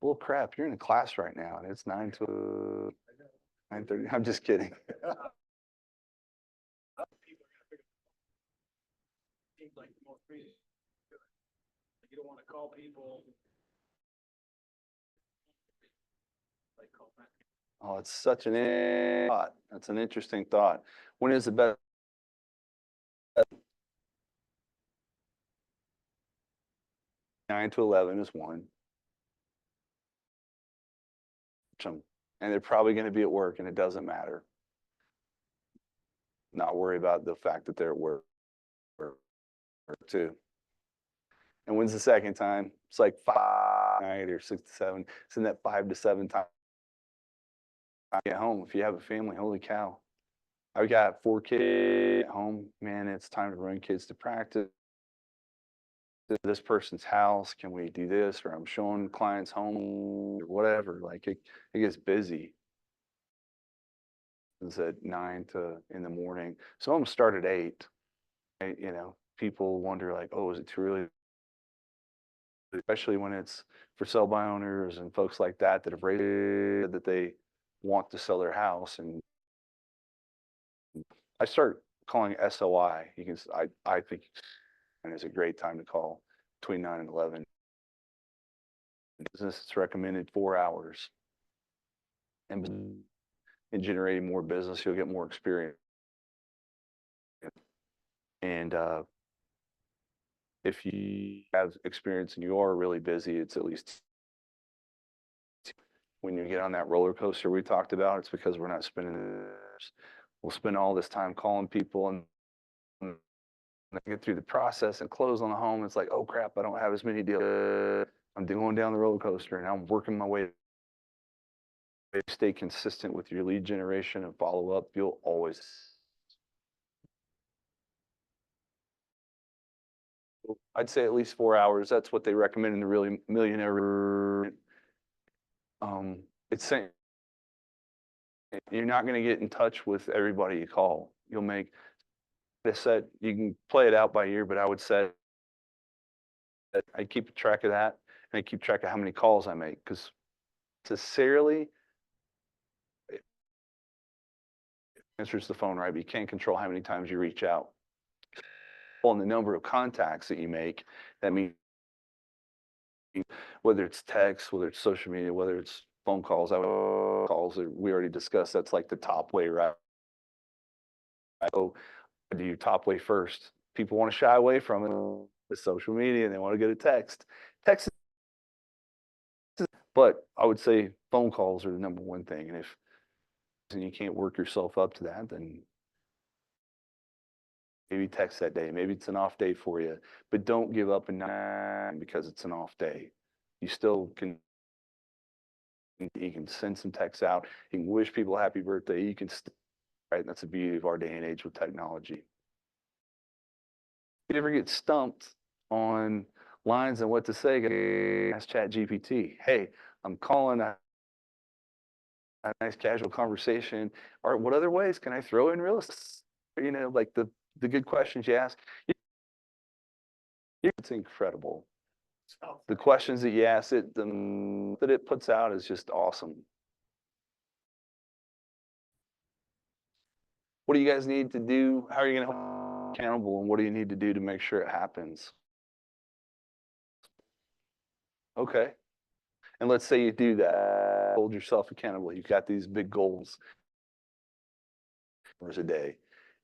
well, crap, you're in a class right now, and it's 9 to 9:30. I'm just kidding. People are gonna figure, seems like the most reason. You don't wanna call people. Like call back. Oh, it's such an thought. That's an interesting thought. When is the best? 9 to 11 is one. And they're probably going to be at work, and it doesn't matter. Not worry about the fact that they're at work too. And when's the second time? It's like 5 night or 6 to 7. It's in that 5 to 7 time. Get home. If you have a family, holy cow. I've got 4 kids at home. Man, it's time to run kids to practice. This person's house. Can we do this? Or I'm showing clients home or whatever. Like it gets busy. It's at 9 to in the morning. Some of them start at 8. People wonder like, oh, is it too early? Especially when it's for sell by owners and folks like that have raised that they want to sell their house. And I start calling SOI. I think it's a great time to call between 9 and 11. Business it's recommended 4 hours. And in generating more business, you'll get more experience. And if you have experience and you are really busy, it's at least when you get on that roller coaster we talked about, it's because we're not spending. We'll spend all this time calling people and get through the process and close on the home. It's like, oh crap, I don't have as many deals. I'm going down the roller coaster and I'm working my way. Stay consistent with your lead generation and follow up. You'll always. I'd say at least 4 hours. That's what they recommend in the Really Millionaire. It's saying you're not going to get in touch with everybody you call. You'll make a set. You can play it out by ear, but I would say I keep track of that, and I keep track of how many calls I make because necessarily it answers the phone right, but you can't control how many times you reach out. On the number of contacts that you make, that means whether it's text, whether it's social media, whether it's phone calls, calls that we already discussed. That's like the top way, right? So do your top way first. People want to shy away from it. The social media, and they want to get a text. Text, but I would say phone calls are the number one thing. And if you can't work yourself up to that, then maybe text that day, maybe it's an off day for you, but don't give up and because it's an off day. You still can, you can send some texts out, you can wish people happy birthday, you can, right? That's the beauty of our day and age with technology. If you ever get stumped on lines and what to say, ask ChatGPT. Hey, I'm calling a nice casual conversation. Or what other ways can I throw in real estate? You know, like the good questions you ask. It's incredible. The questions that you ask it, that it puts out is just awesome. What do you guys need to do? How are you going to hold accountable, and what do you need to do to make sure it happens? Okay. And let's say you do that, hold yourself accountable. You've got these big goals a day,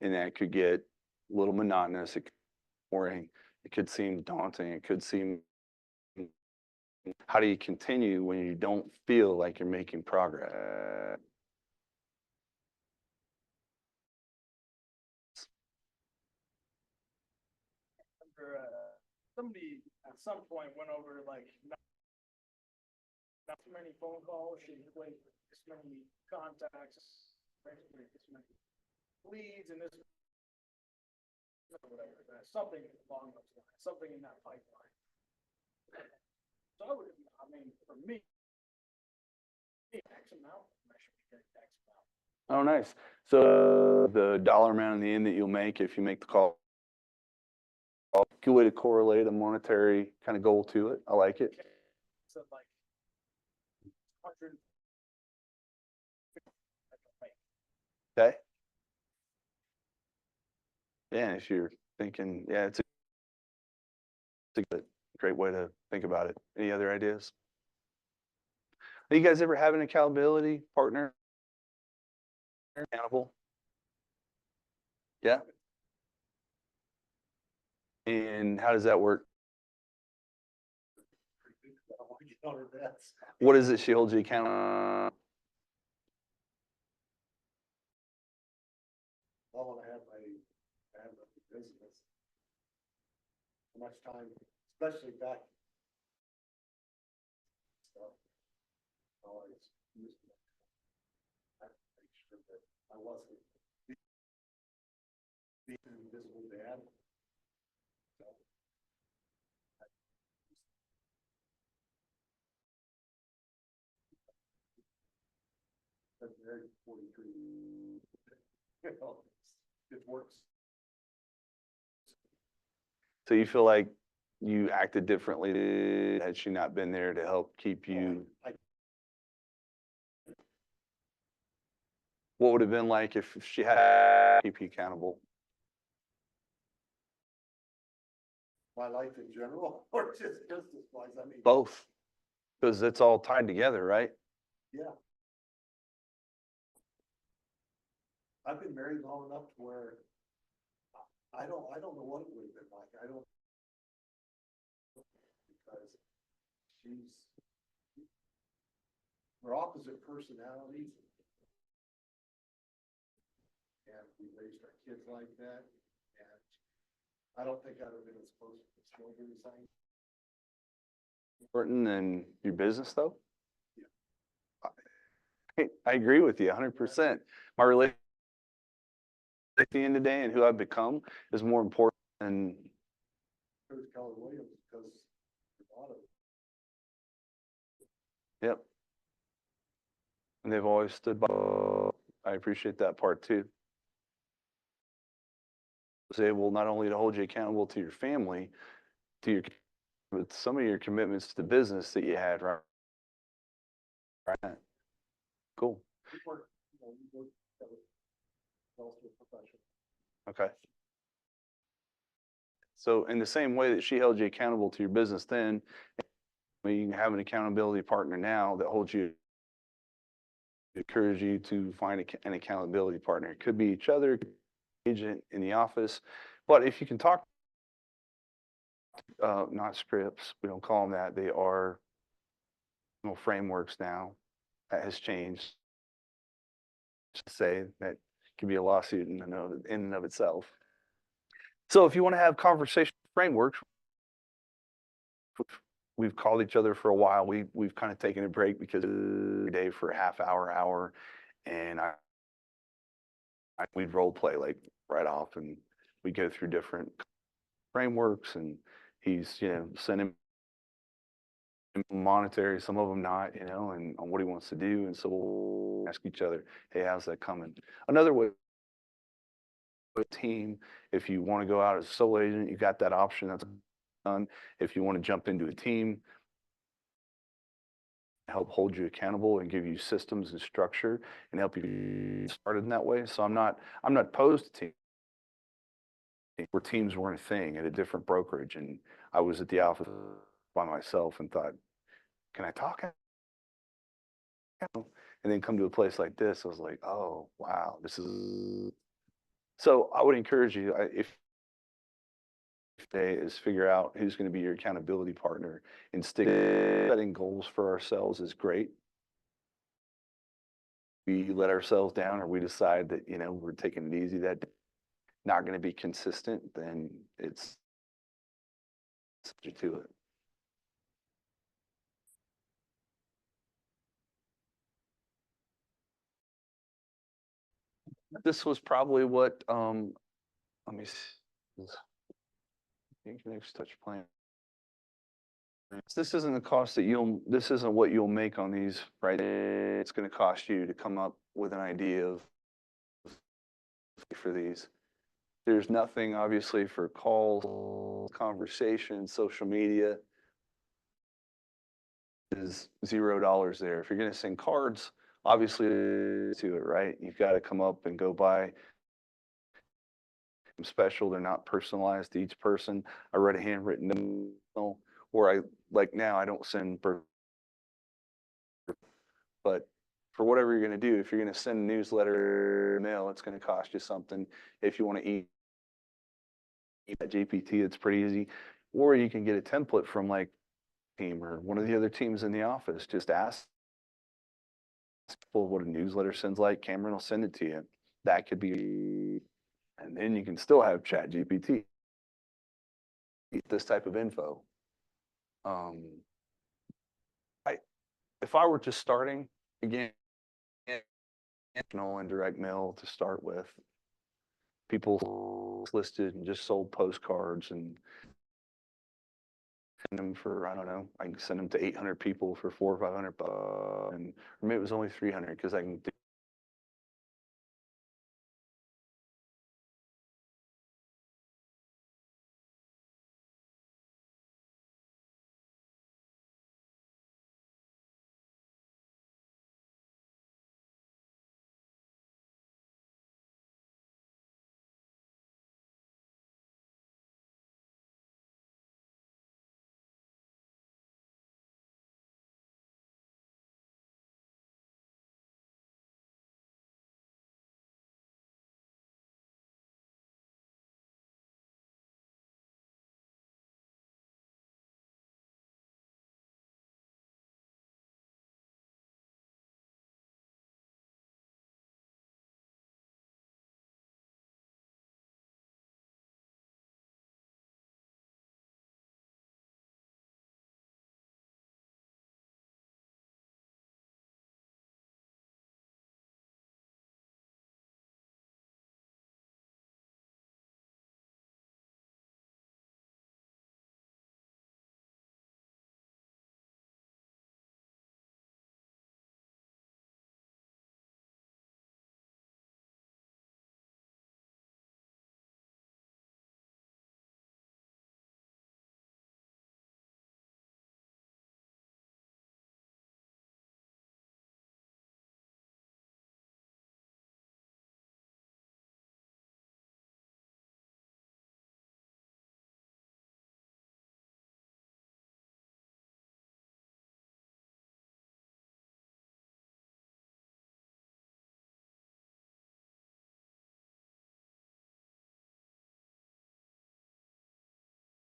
and that could get a little monotonous. It could be boring. It could seem daunting. It could seem, how do you continue when you don't feel like you're making progress? Somebody at some point went over like not too many phone calls, should wait this many contacts, this many leads, and this whatever, something along those lines, something in that pipeline. So I mean, for me, X amount, I should be getting X amount. Oh, nice. So the dollar amount in the end that you'll make if you make the call, good way to correlate a monetary kind of goal to it. I like it. So like 100. Okay. Yeah, and if you're thinking, yeah, it's a great way to think about it. Any other ideas? Do you guys ever have an accountability partner? Accountable? Yeah. And how does that work? What is it she holds you accountable? Well, when I have my business, how much time, especially back. Stuff. Always used to I have to make sure that I wasn't being invisible dad. So, I've been married for 43. You know, it works. So you feel like you acted differently had she not been there to help keep you? What would have been like if she had to keep you accountable? My life in general, or just business wise, I mean. Both, because it's all tied together, right? Yeah. I've been married long enough to where I don't know what it would have been like. I don't. Because we're opposite personalities. And we raised our kids like that. And I don't think I'd have been as close to the children as I am. Important than your business, though? Yeah. I agree with you 100%. My relationship at the end of the day and who I've become is more important than. Coach Keller Williams, because a lot of. Yep. And they've always stood by. I appreciate that part too. Was able not only to hold you accountable to your family, but some of your commitments to business that you had, right? Right. Cool. We work together. Also a professional. Okay. So in the same way that she held you accountable to your business then, you can have an accountability partner now that holds you, encourage you to find an accountability partner. It could be each other, agent in the office, but if you can talk, not scripts, we don't call them that. They are frameworks now. That has changed. To say that could be a lawsuit in and of itself. So if you want to have conversation frameworks, we've called each other for a while. We've kind of taken a break because every day for a half hour, and we'd role play like right off, and we go through different frameworks, and he's sending monetary, some of them not, and on what he wants to do, and so we'll ask each other, hey, how's that coming? Another way, a team, if you want to go out as a solo agent, you got that option. That's done. If you want to jump into a team, help hold you accountable and give you systems and structure and help you get started in that way. So I'm not opposed to teams. Where teams weren't a thing at a different brokerage, and I was at the office by myself and thought, can I talk? And then come to a place like this, I was like, oh wow, this is. So I would encourage you, if today is figure out who's going to be your accountability partner and stick. Setting goals for ourselves is great. We let ourselves down, or we decide that we're taking it easy, that not going to be consistent, then it's subject to it. This was probably what let me see. Next touch plan. This isn't the cost that this isn't what you'll make on these, right? It's going to cost you to come up with an idea of for these. There's nothing obviously for calls, conversations, social media. Is $0 there. If you're going to send cards, obviously to it, right? You've got to come up and go buy them special. They're not personalized to each person. I read a handwritten note, or I like now I don't send, but for whatever you're going to do, if you're going to send a newsletter, mail, it's going to cost you something. If you want to eat that GPT, it's pretty easy, or you can get a template from like team or one of the other teams in the office. Just ask people what a newsletter sends like. Cameron will send it to you. That could be, and then you can still have Chat GPT. This type of info. If I were just starting again, and direct mail to start with, people listed and just sold postcards and send them for, I don't know, I can send them to 800 people for $400 or $500, and or maybe it was only 300 because I can do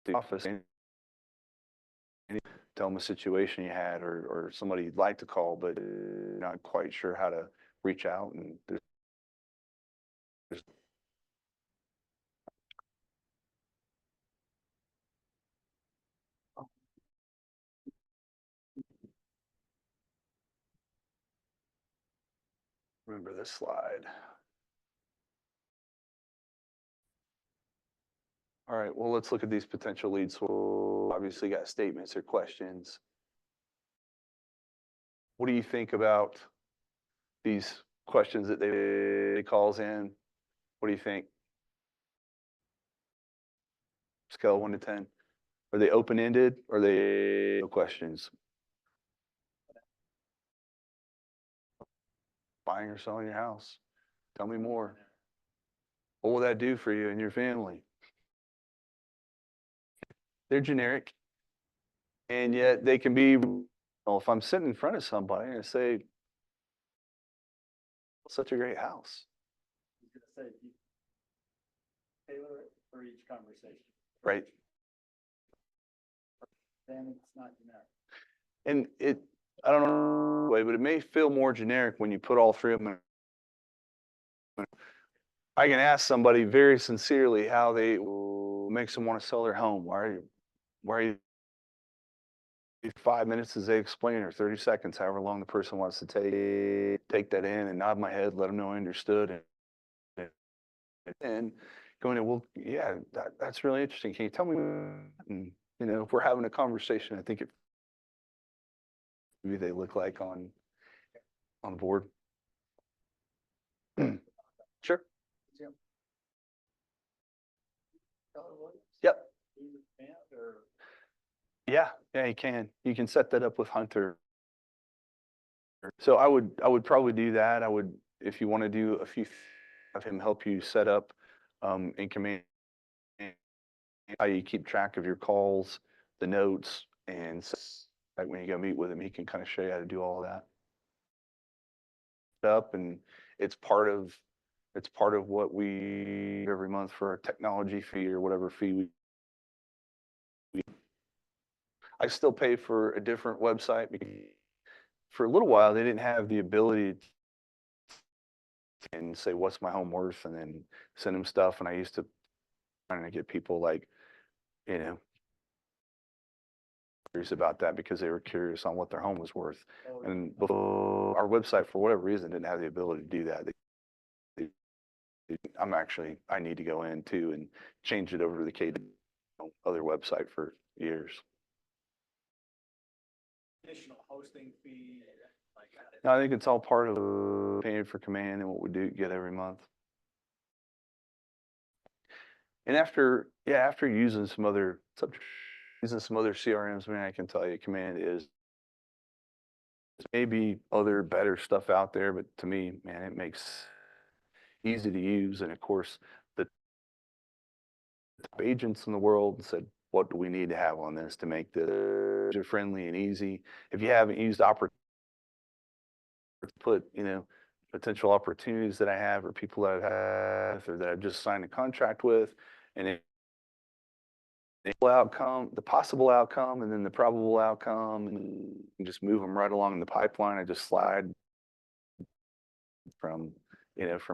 the office and tell them a situation you had or somebody you'd like to call, but you're not quite sure how to reach out. And there's remember this slide. All right, well, let's look at these potential leads. So obviously got statements or questions. What do you think about these questions that they calls in? What do you think? Scale of 1 to 10. Are they open-ended? Or are they no questions? Buying or selling your house? Tell me more. What will that do for you and your family? They're generic. And yet they can be, well, if I'm sitting in front of somebody and I say, such a great house. I was gonna say, you tailor it for each conversation, Right. then it's not generic. And I don't know, but it may feel more generic when you put all three of them in. I can ask somebody very sincerely how they makes them want to sell their home. Why are you 5 minutes as they explain, or 30 seconds, however long the person wants to take that in and nod my head, let them know I understood. And going, well, yeah, that's really interesting. Can you tell me? And, if we're having a conversation, I think maybe they look like on board. Sure. Yep. Yeah, you can. You can set that up with Hunter. So I would probably do that. If you want to do a few, have him help you set up in Command how you keep track of your calls, the notes, and like when you go meet with him, he can kind of show you how to do all of that. Up, and it's part of what we every month for our technology fee or whatever fee we I still pay for a different website because for a little while they didn't have the ability and say what's my home worth and then send them stuff, and I used to trying to get people like curious about that because they were curious on what their home was worth. And before, our website for whatever reason didn't have the ability to do that. I need to go in too and change it over to the other website for years. Additional hosting fee, like. No, I think it's all part of paying for Command and what we do get every month. And after using some other CRMs, man, I can tell you Command is maybe other better stuff out there, but to me, man, it makes easy to use. And of course, the top agents in the world said, what do we need to have on this to make this user friendly and easy? If you haven't used potential opportunities that I have or people that I've had or that I've just signed a contract with, and the possible outcome, and then the probable outcome, and just move them right along the pipeline. I just slide from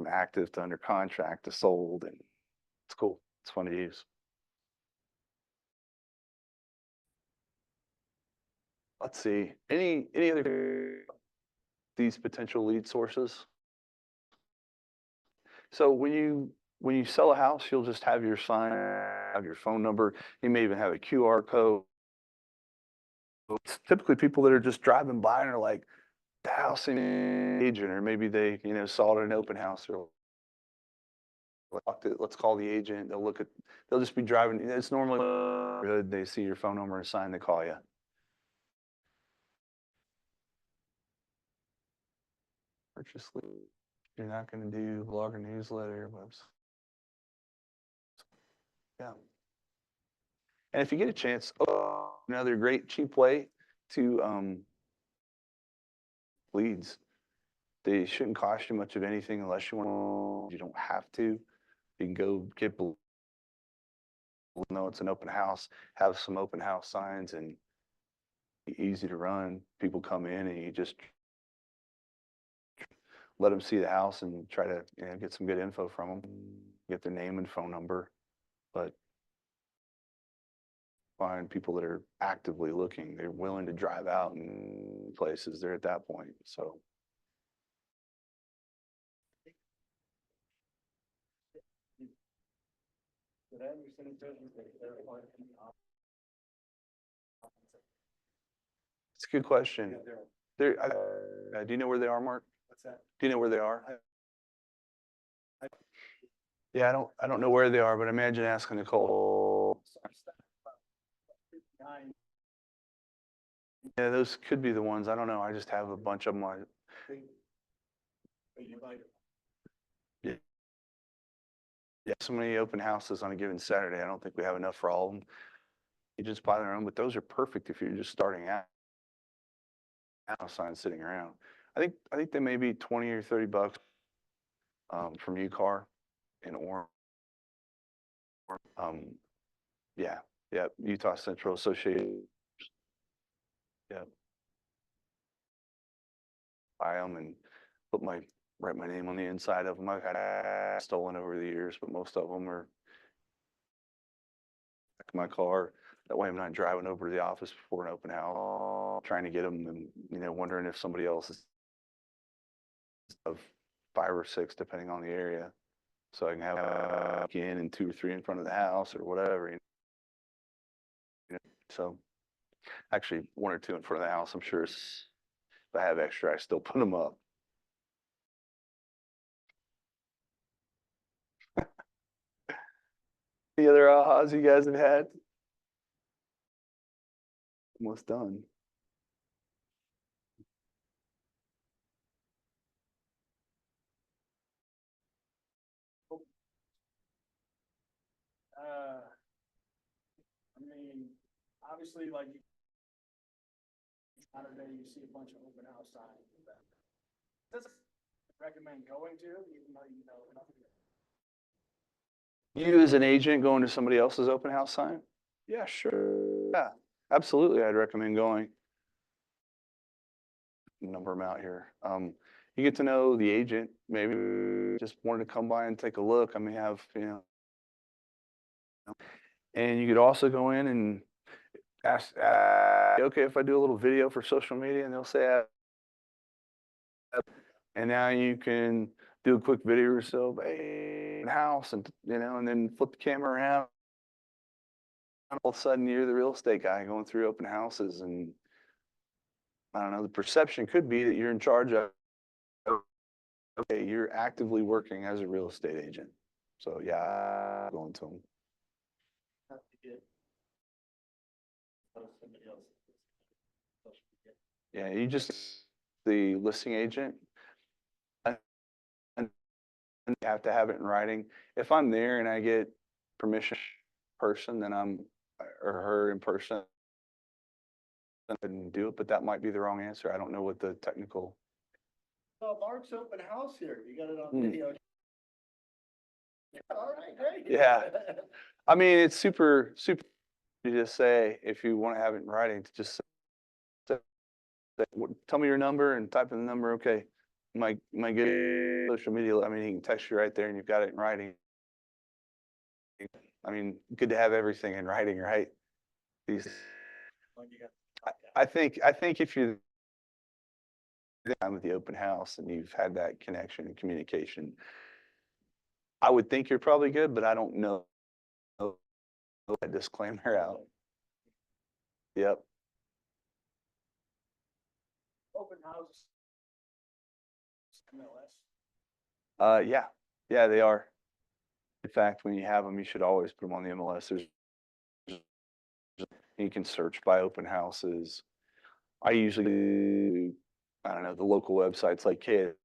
active to under contract to sold, and it's cool. It's fun to use. Let's see. Any other these potential lead sources? So when you sell a house, you'll just have your sign, have your phone number. You may even have a QR code. It's typically people that are just driving by and are like, the house agent, or maybe they saw it at an open house, or let's call the agent. They'll just be driving. It's normally good. They see your phone number and sign, they call you. Purchase lead. You're not going to do blogger newsletter, website. Yeah. And if you get a chance, another great cheap way to leads. They shouldn't cost you much of anything unless you want. You don't have to. You can go get. Know it's an open house. Have some open house signs and easy to run. People come in and you just let them see the house and try to get some good info from them. Get their name and phone number, but find people that are actively looking. They're willing to drive out in places. They're at that point. So Did I understand it correctly? That they're on the It's a good question. Yeah, they're, Do you know where they are, Mark? what's that? Do you know where they are? Yeah, I don't know where they are, but imagine asking Nicole. Nine, Yeah, those could be the ones. I don't know. I just have a bunch of them. Think- But you might, Yeah, so many open houses on a given Saturday. I don't think we have enough for all of them. You just buy their own, but those are perfect if you're just starting out. House signs sitting around. I think they may be 20 or 30 bucks from UCAR in Orem. Um, yeah, yeah, Utah Central Association. Yeah. Buy them and write my name on the inside of them. I've had stolen over the years, but most of them are in my car. That way I'm not driving over to the office before an open house, trying to get them and, wondering if somebody else is of 5 or 6, depending on the area. So I can have in and 2 or 3 in front of the house or whatever. So actually 1 or 2 in front of the house, I'm sure if I have extra, I still put them up. Any other ahas you guys have had? Almost done. I mean, obviously, like, Saturday, you see a bunch of open house signs. Doesn't recommend going to, even though you know nothing. You as an agent going to somebody else's open house sign? Yeah, sure. Yeah, absolutely. I'd recommend going. Number them out here. You get to know the agent, maybe just wanted to come by and take a look. I may have, and you could also go in and ask, okay, if I do a little video for social media, and they'll say, and now you can do a quick video or so, hey, house, and and then flip the camera around. All of a sudden, you're the real estate guy going through open houses, and I don't know. The perception could be that you're in charge of. Okay, you're actively working as a real estate agent. So yeah, going to them. Have to get somebody else. Yeah, you just the listing agent. And you have to have it in writing. If I'm there and I get permission person, then I'm or her in person. I couldn't do it, but that might be the wrong answer. I don't know what the technical. oh, Mark's open house here. You got it on Hmm. video. All right, great. Yeah. I mean, it's super. You just say if you want to have it in writing, to just tell me your number and type in the number. Okay, my good social media. I mean, he can text you right there, and you've got it in writing. I mean, good to have everything in writing, right? These. When you got- I think if you're with the open house and you've had that connection and communication, I would think you're probably good, but I don't know that disclaimer out. Yep. Open houses. MLS. Yeah. Yeah, they are. In fact, when you have them, you should always put them on the MLS. You can search by open houses. I usually do, I don't know, the local websites like Hiatt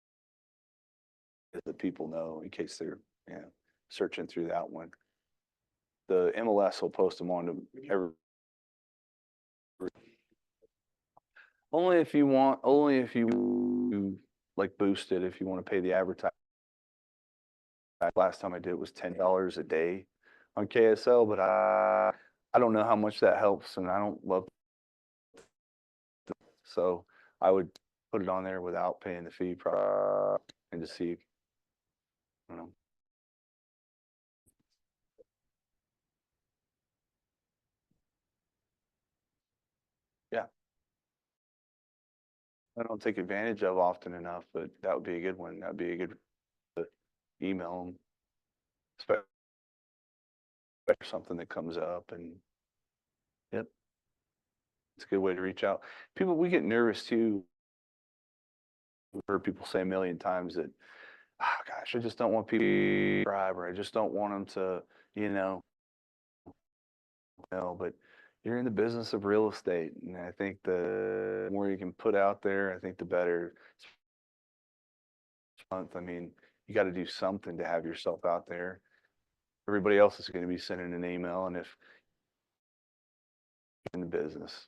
that people know in case they're, searching through that one. The MLS will post them on to every. Only if you want, only if you like boost it, if you want to pay the advertising. Last time I did it was $10 a day on KSL, but I don't know how much that helps, and I don't love. So I would put it on there without paying the fee, and just see. I don't know. Yeah. I don't take advantage of often enough, but that would be a good one. That'd be a good email them. or something that comes up, and yep, it's a good way to reach out. People, we get nervous too. We've heard people say a million times that, oh gosh, I just don't want people to subscribe, or I just don't want them to, you know, but you're in the business of real estate, and I think the more you can put out there, I think the better. Month, I mean, you got to do something to have yourself out there. Everybody else is going to be sending an email, and if you're in the business,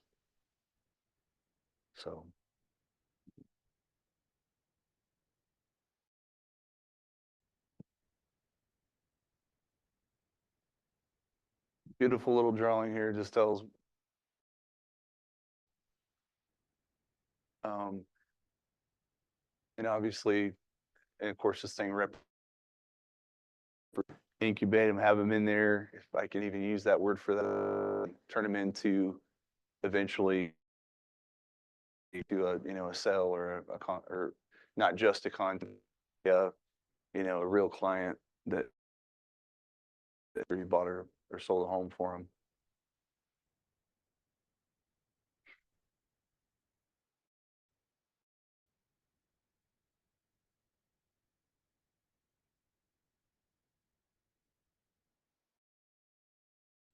so beautiful little drawing here just tells, um, and obviously, and of course, this thing incubate them, have them in there. If I can even use that word for that, turn them into eventually do a, you know, a sell or a con, or not just a con, you know, a real client that you bought or sold a home for them.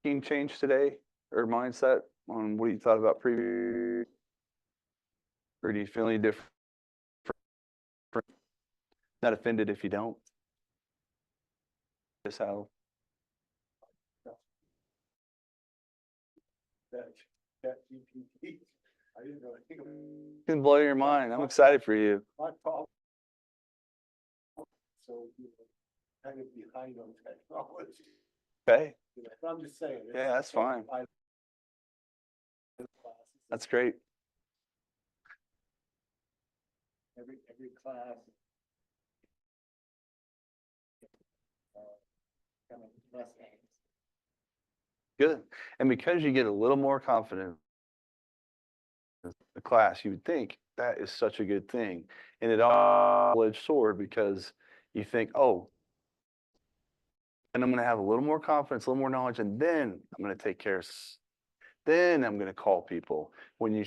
Team change today or mindset on what you thought about previous, or do you feel any different? Not offended if you don't. Just how That GPT, I didn't really think of it can blow your mind. I'm excited for you. my problem. So, you know, kind of behind on technology. Okay, You know, but I'm just saying. it's- yeah, that's fine. That's great. Every class. Kind of less names. Good. And because you get a little more confident in the class, you would think that is such a good thing. And it all double-edged sword because you think, oh, and I'm going to have a little more confidence, a little more knowledge, and then I'm going to take care of, then I'm going to call people. When you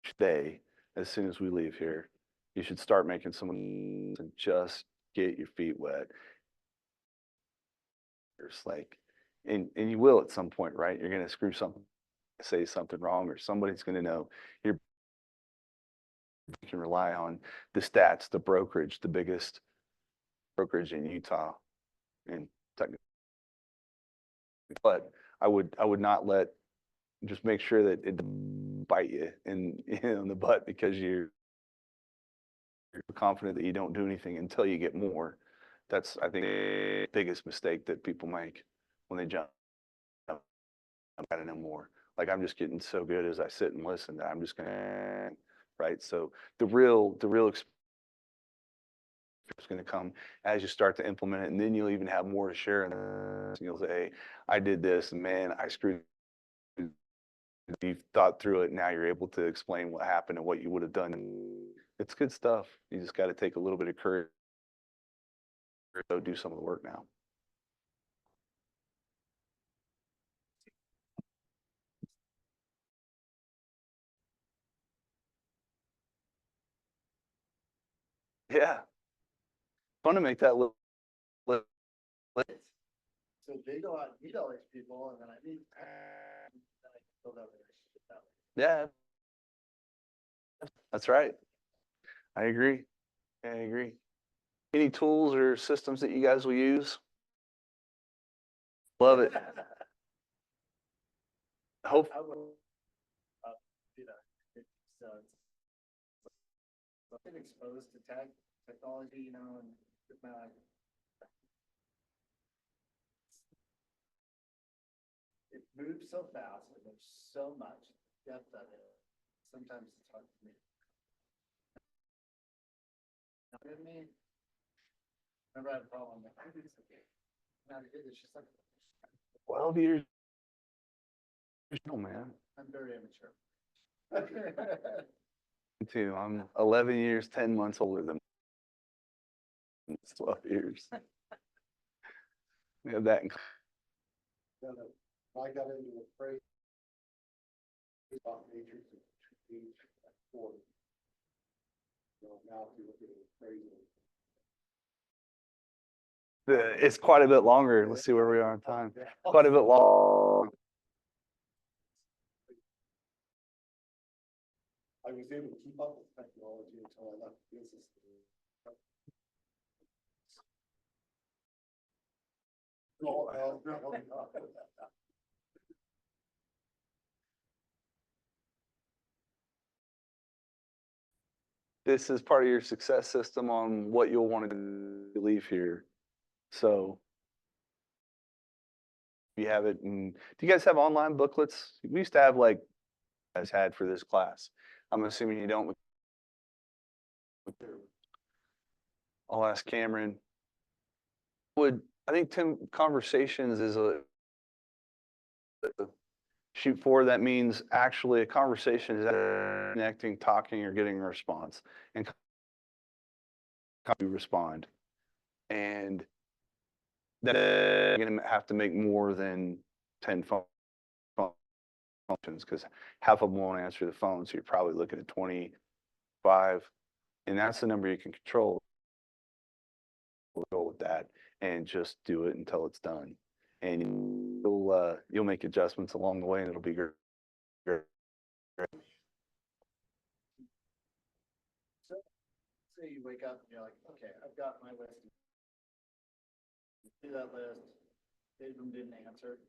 stay, as soon as we leave here, you should start making some and just get your feet wet. It's like, and you will at some point, right? You're going to screw something, say something wrong, or somebody's going to know. You can rely on the stats, the brokerage, the biggest brokerage in Utah, and technically, but I would not let, just make sure that it doesn't bite you in the butt because you're confident that you don't do anything until you get more. That's, I think, the biggest mistake that people make when they jump. I gotta know more. Like, I'm just getting so good as I sit and listen that I'm just gonna, right? So the real experience is gonna come as you start to implement it, and then you'll even have more to share. And you'll say, hey, I did this, and man, I screwed. You've thought through it. Now you're able to explain what happened and what you would have done. It's good stuff. You just got to take a little bit of courage to go do some of the work now. Yeah. Fun to make that little. So they go out and meet all these people and then I meet, then I build up a relationship that way. Yeah. That's right. I agree. I agree. Any tools or systems that you guys will use? Love it. Hope. I would, you know, so I've been exposed to technology, you know, and with my life. It moves so fast and there's so much depth of it. Sometimes it's hard for me. You know what I mean? Remember I had a problem with it's okay. Now it's just like 12 years. Oh, man. I'm very immature. Me too. I'm 11 years, 10 months older than. It's 12 years. We have that. Then I got into a phrase about matrix of age 40. So now if you look at it, appraisal. It's quite a bit longer. Let's see where we are on time. Quite a bit long. I was able to keep up with technology until I left the business. No. This is part of your success system on what you'll want to leave here. So you have it. And do you guys have online booklets? We used to have like guys had for this class. I'm assuming you don't. I'll ask Cameron. I think Tim, conversations is a shoot for. That means actually a conversation is connecting, talking, or getting a response, and you respond. And then you're gonna have to make more than 10 functions because half of them won't answer the phone. So you're probably looking at 25, and that's the number you can control. We'll go with that and just do it until it's done. And you'll make adjustments along the way, and it'll be great. Say you wake up and you're like, okay, I've got my list. Do that list, eight of them didn't answer.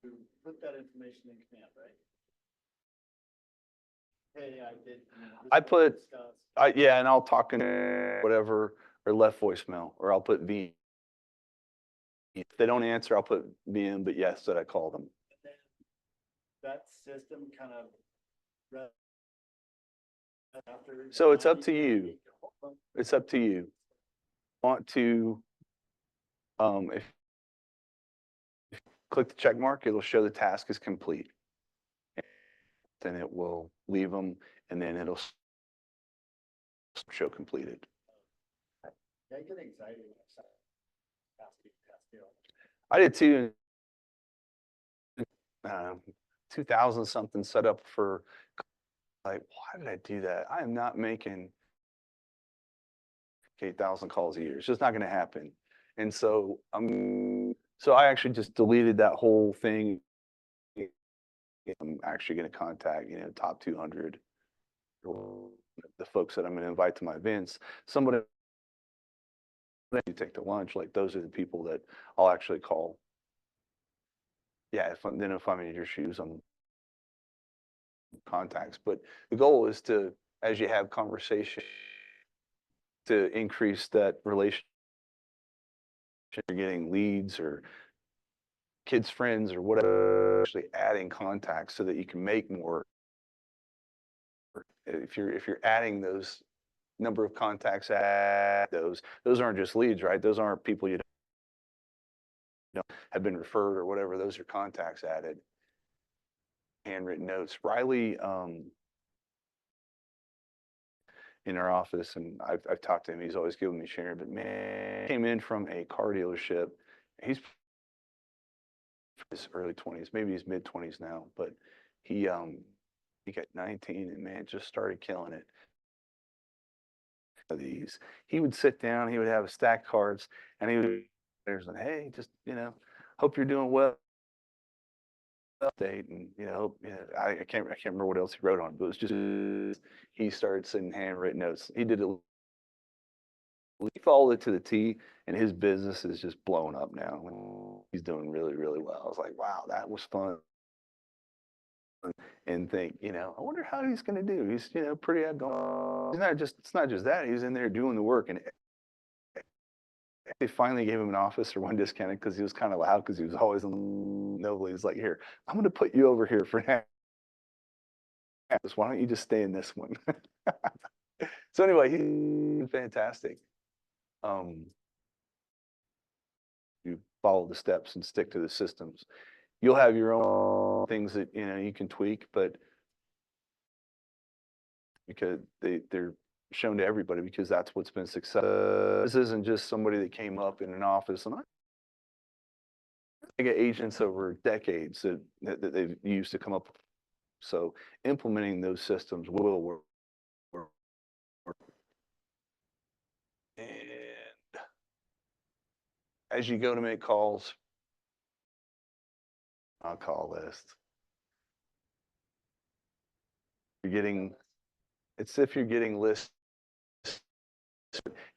You put that information in command, right? Hey, I did. I put, yeah, and I'll talk in whatever, or left voicemail, or I'll put V. If they don't answer, I'll put VM, but yes, that I called them. That system kind of. So it's up to you. It's up to you. Want to, if you click the check mark, it'll show the task is complete. Then it will leave them, and then it'll show completed. Yeah, I get anxiety when I start asking task. I did too. 2000 something set up for, like, why did I do that? I am not making 8,000 calls a year. It's just not going to happen. And so so I actually just deleted that whole thing. I'm actually going to contact, top 200, the folks that I'm going to invite to my events. Somebody you take to lunch, like those are the people that I'll actually call. Yeah, if I'm in your shoes, I'm contacts. But the goal is to, as you have conversation, to increase that relationship. You're getting leads or kids' friends or whatever, actually adding contacts so that you can make more. If you're adding those number of contacts, add those aren't just leads, right? Those aren't people you don't have been referred or whatever. Those are contacts added. Handwritten notes. Riley, in our office, and I've talked to him. He's always given me share, but man, came in from a car dealership. He's his early 20s, maybe he's mid 20s now, but he got 19 and man, just started killing it. He would sit down, he would have a stack of cards, and he would say, hey, just hope you're doing well. Update, and I can't remember what else he wrote on, but it was just he started sending handwritten notes. He did it. He followed it to the T, and his business is just blowing up now. He's doing really, really well. I was like, wow, that was fun. And think, I wonder how he's going to do. He's, pretty outgoing. It's not just that. He's in there doing the work, and they finally gave him an office or one discounted because he was kind of loud because he was always nobody's like, here, I'm going to put you over here for now. Why don't you just stay in this one? So anyway, he's fantastic. You follow the steps and stick to the systems. You'll have your own things that you can tweak, but because they're shown to everybody because that's what's been successful. This isn't just somebody that came up in an office and agents over decades that they've used to come up. So implementing those systems will work. And as you go to make calls, I'll call list. You're getting, it's if you're getting lists.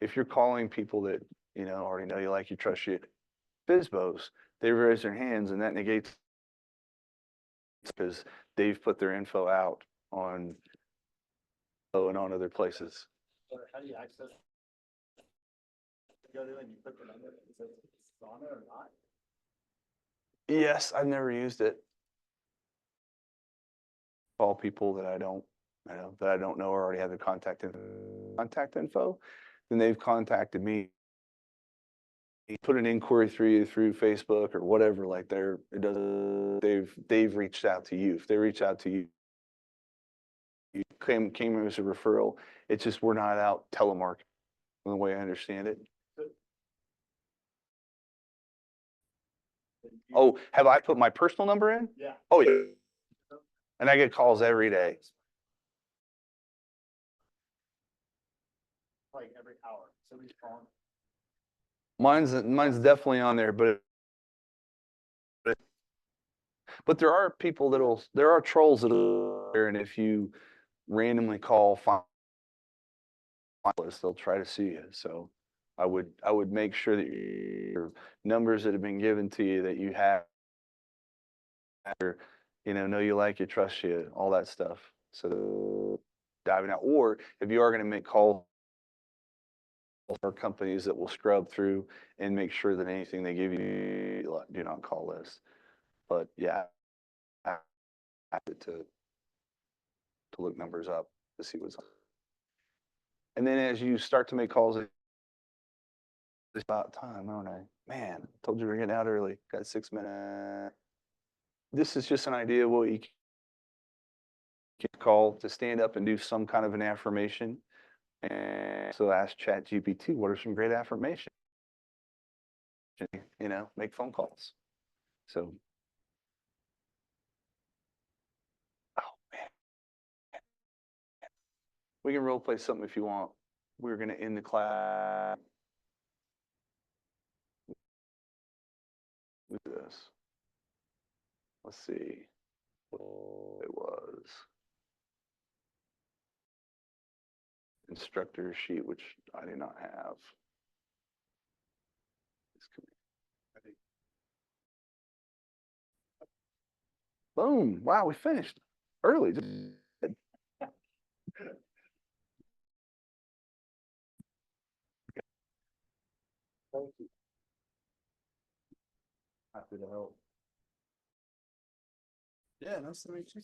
If you're calling people that, already know you, like you, trust you, FISBOs, they raise their hands and that negates because they've put their info out on, and on other places. Or how do you access? You go there and you put the number, is it on it or not? Yes, I've never used it. Call people that I don't know or already have their contact info, then they've contacted me. Put an inquiry through Facebook or whatever, like they've reached out to you. If they reach out to you, you came as a referral. It's just we're not out telemarketing the way I understand it. Oh, have I put my personal number in? Yeah. Oh, yeah. And I get calls every day. Like every hour, somebody's calling. Mine's definitely on there, but there are people there are trolls that are there, and if you randomly call they'll try to sue you. So I would make sure that your numbers that have been given to you that you have, know you, like you, trust you, all that stuff. So diving out, or if you are going to make calls, or companies that will scrub through and make sure that anything they give you, do not call list. But yeah, I have to look numbers up to see what's on. And then as you start to make calls, it's about time, aren't I? Man, told you we're getting out early. Got 6 minutes. This is just an idea of what you can call to stand up and do some kind of an affirmation. And so ask ChatGPT, what are some great affirmations? Make phone calls. So, oh man, we can role play something if you want. We're going to end the class with this. Let's see what it was. Instructor sheet, which I do not have. Boom. Wow, we finished early. Thank you. Happy to help. Yeah, nice to meet you.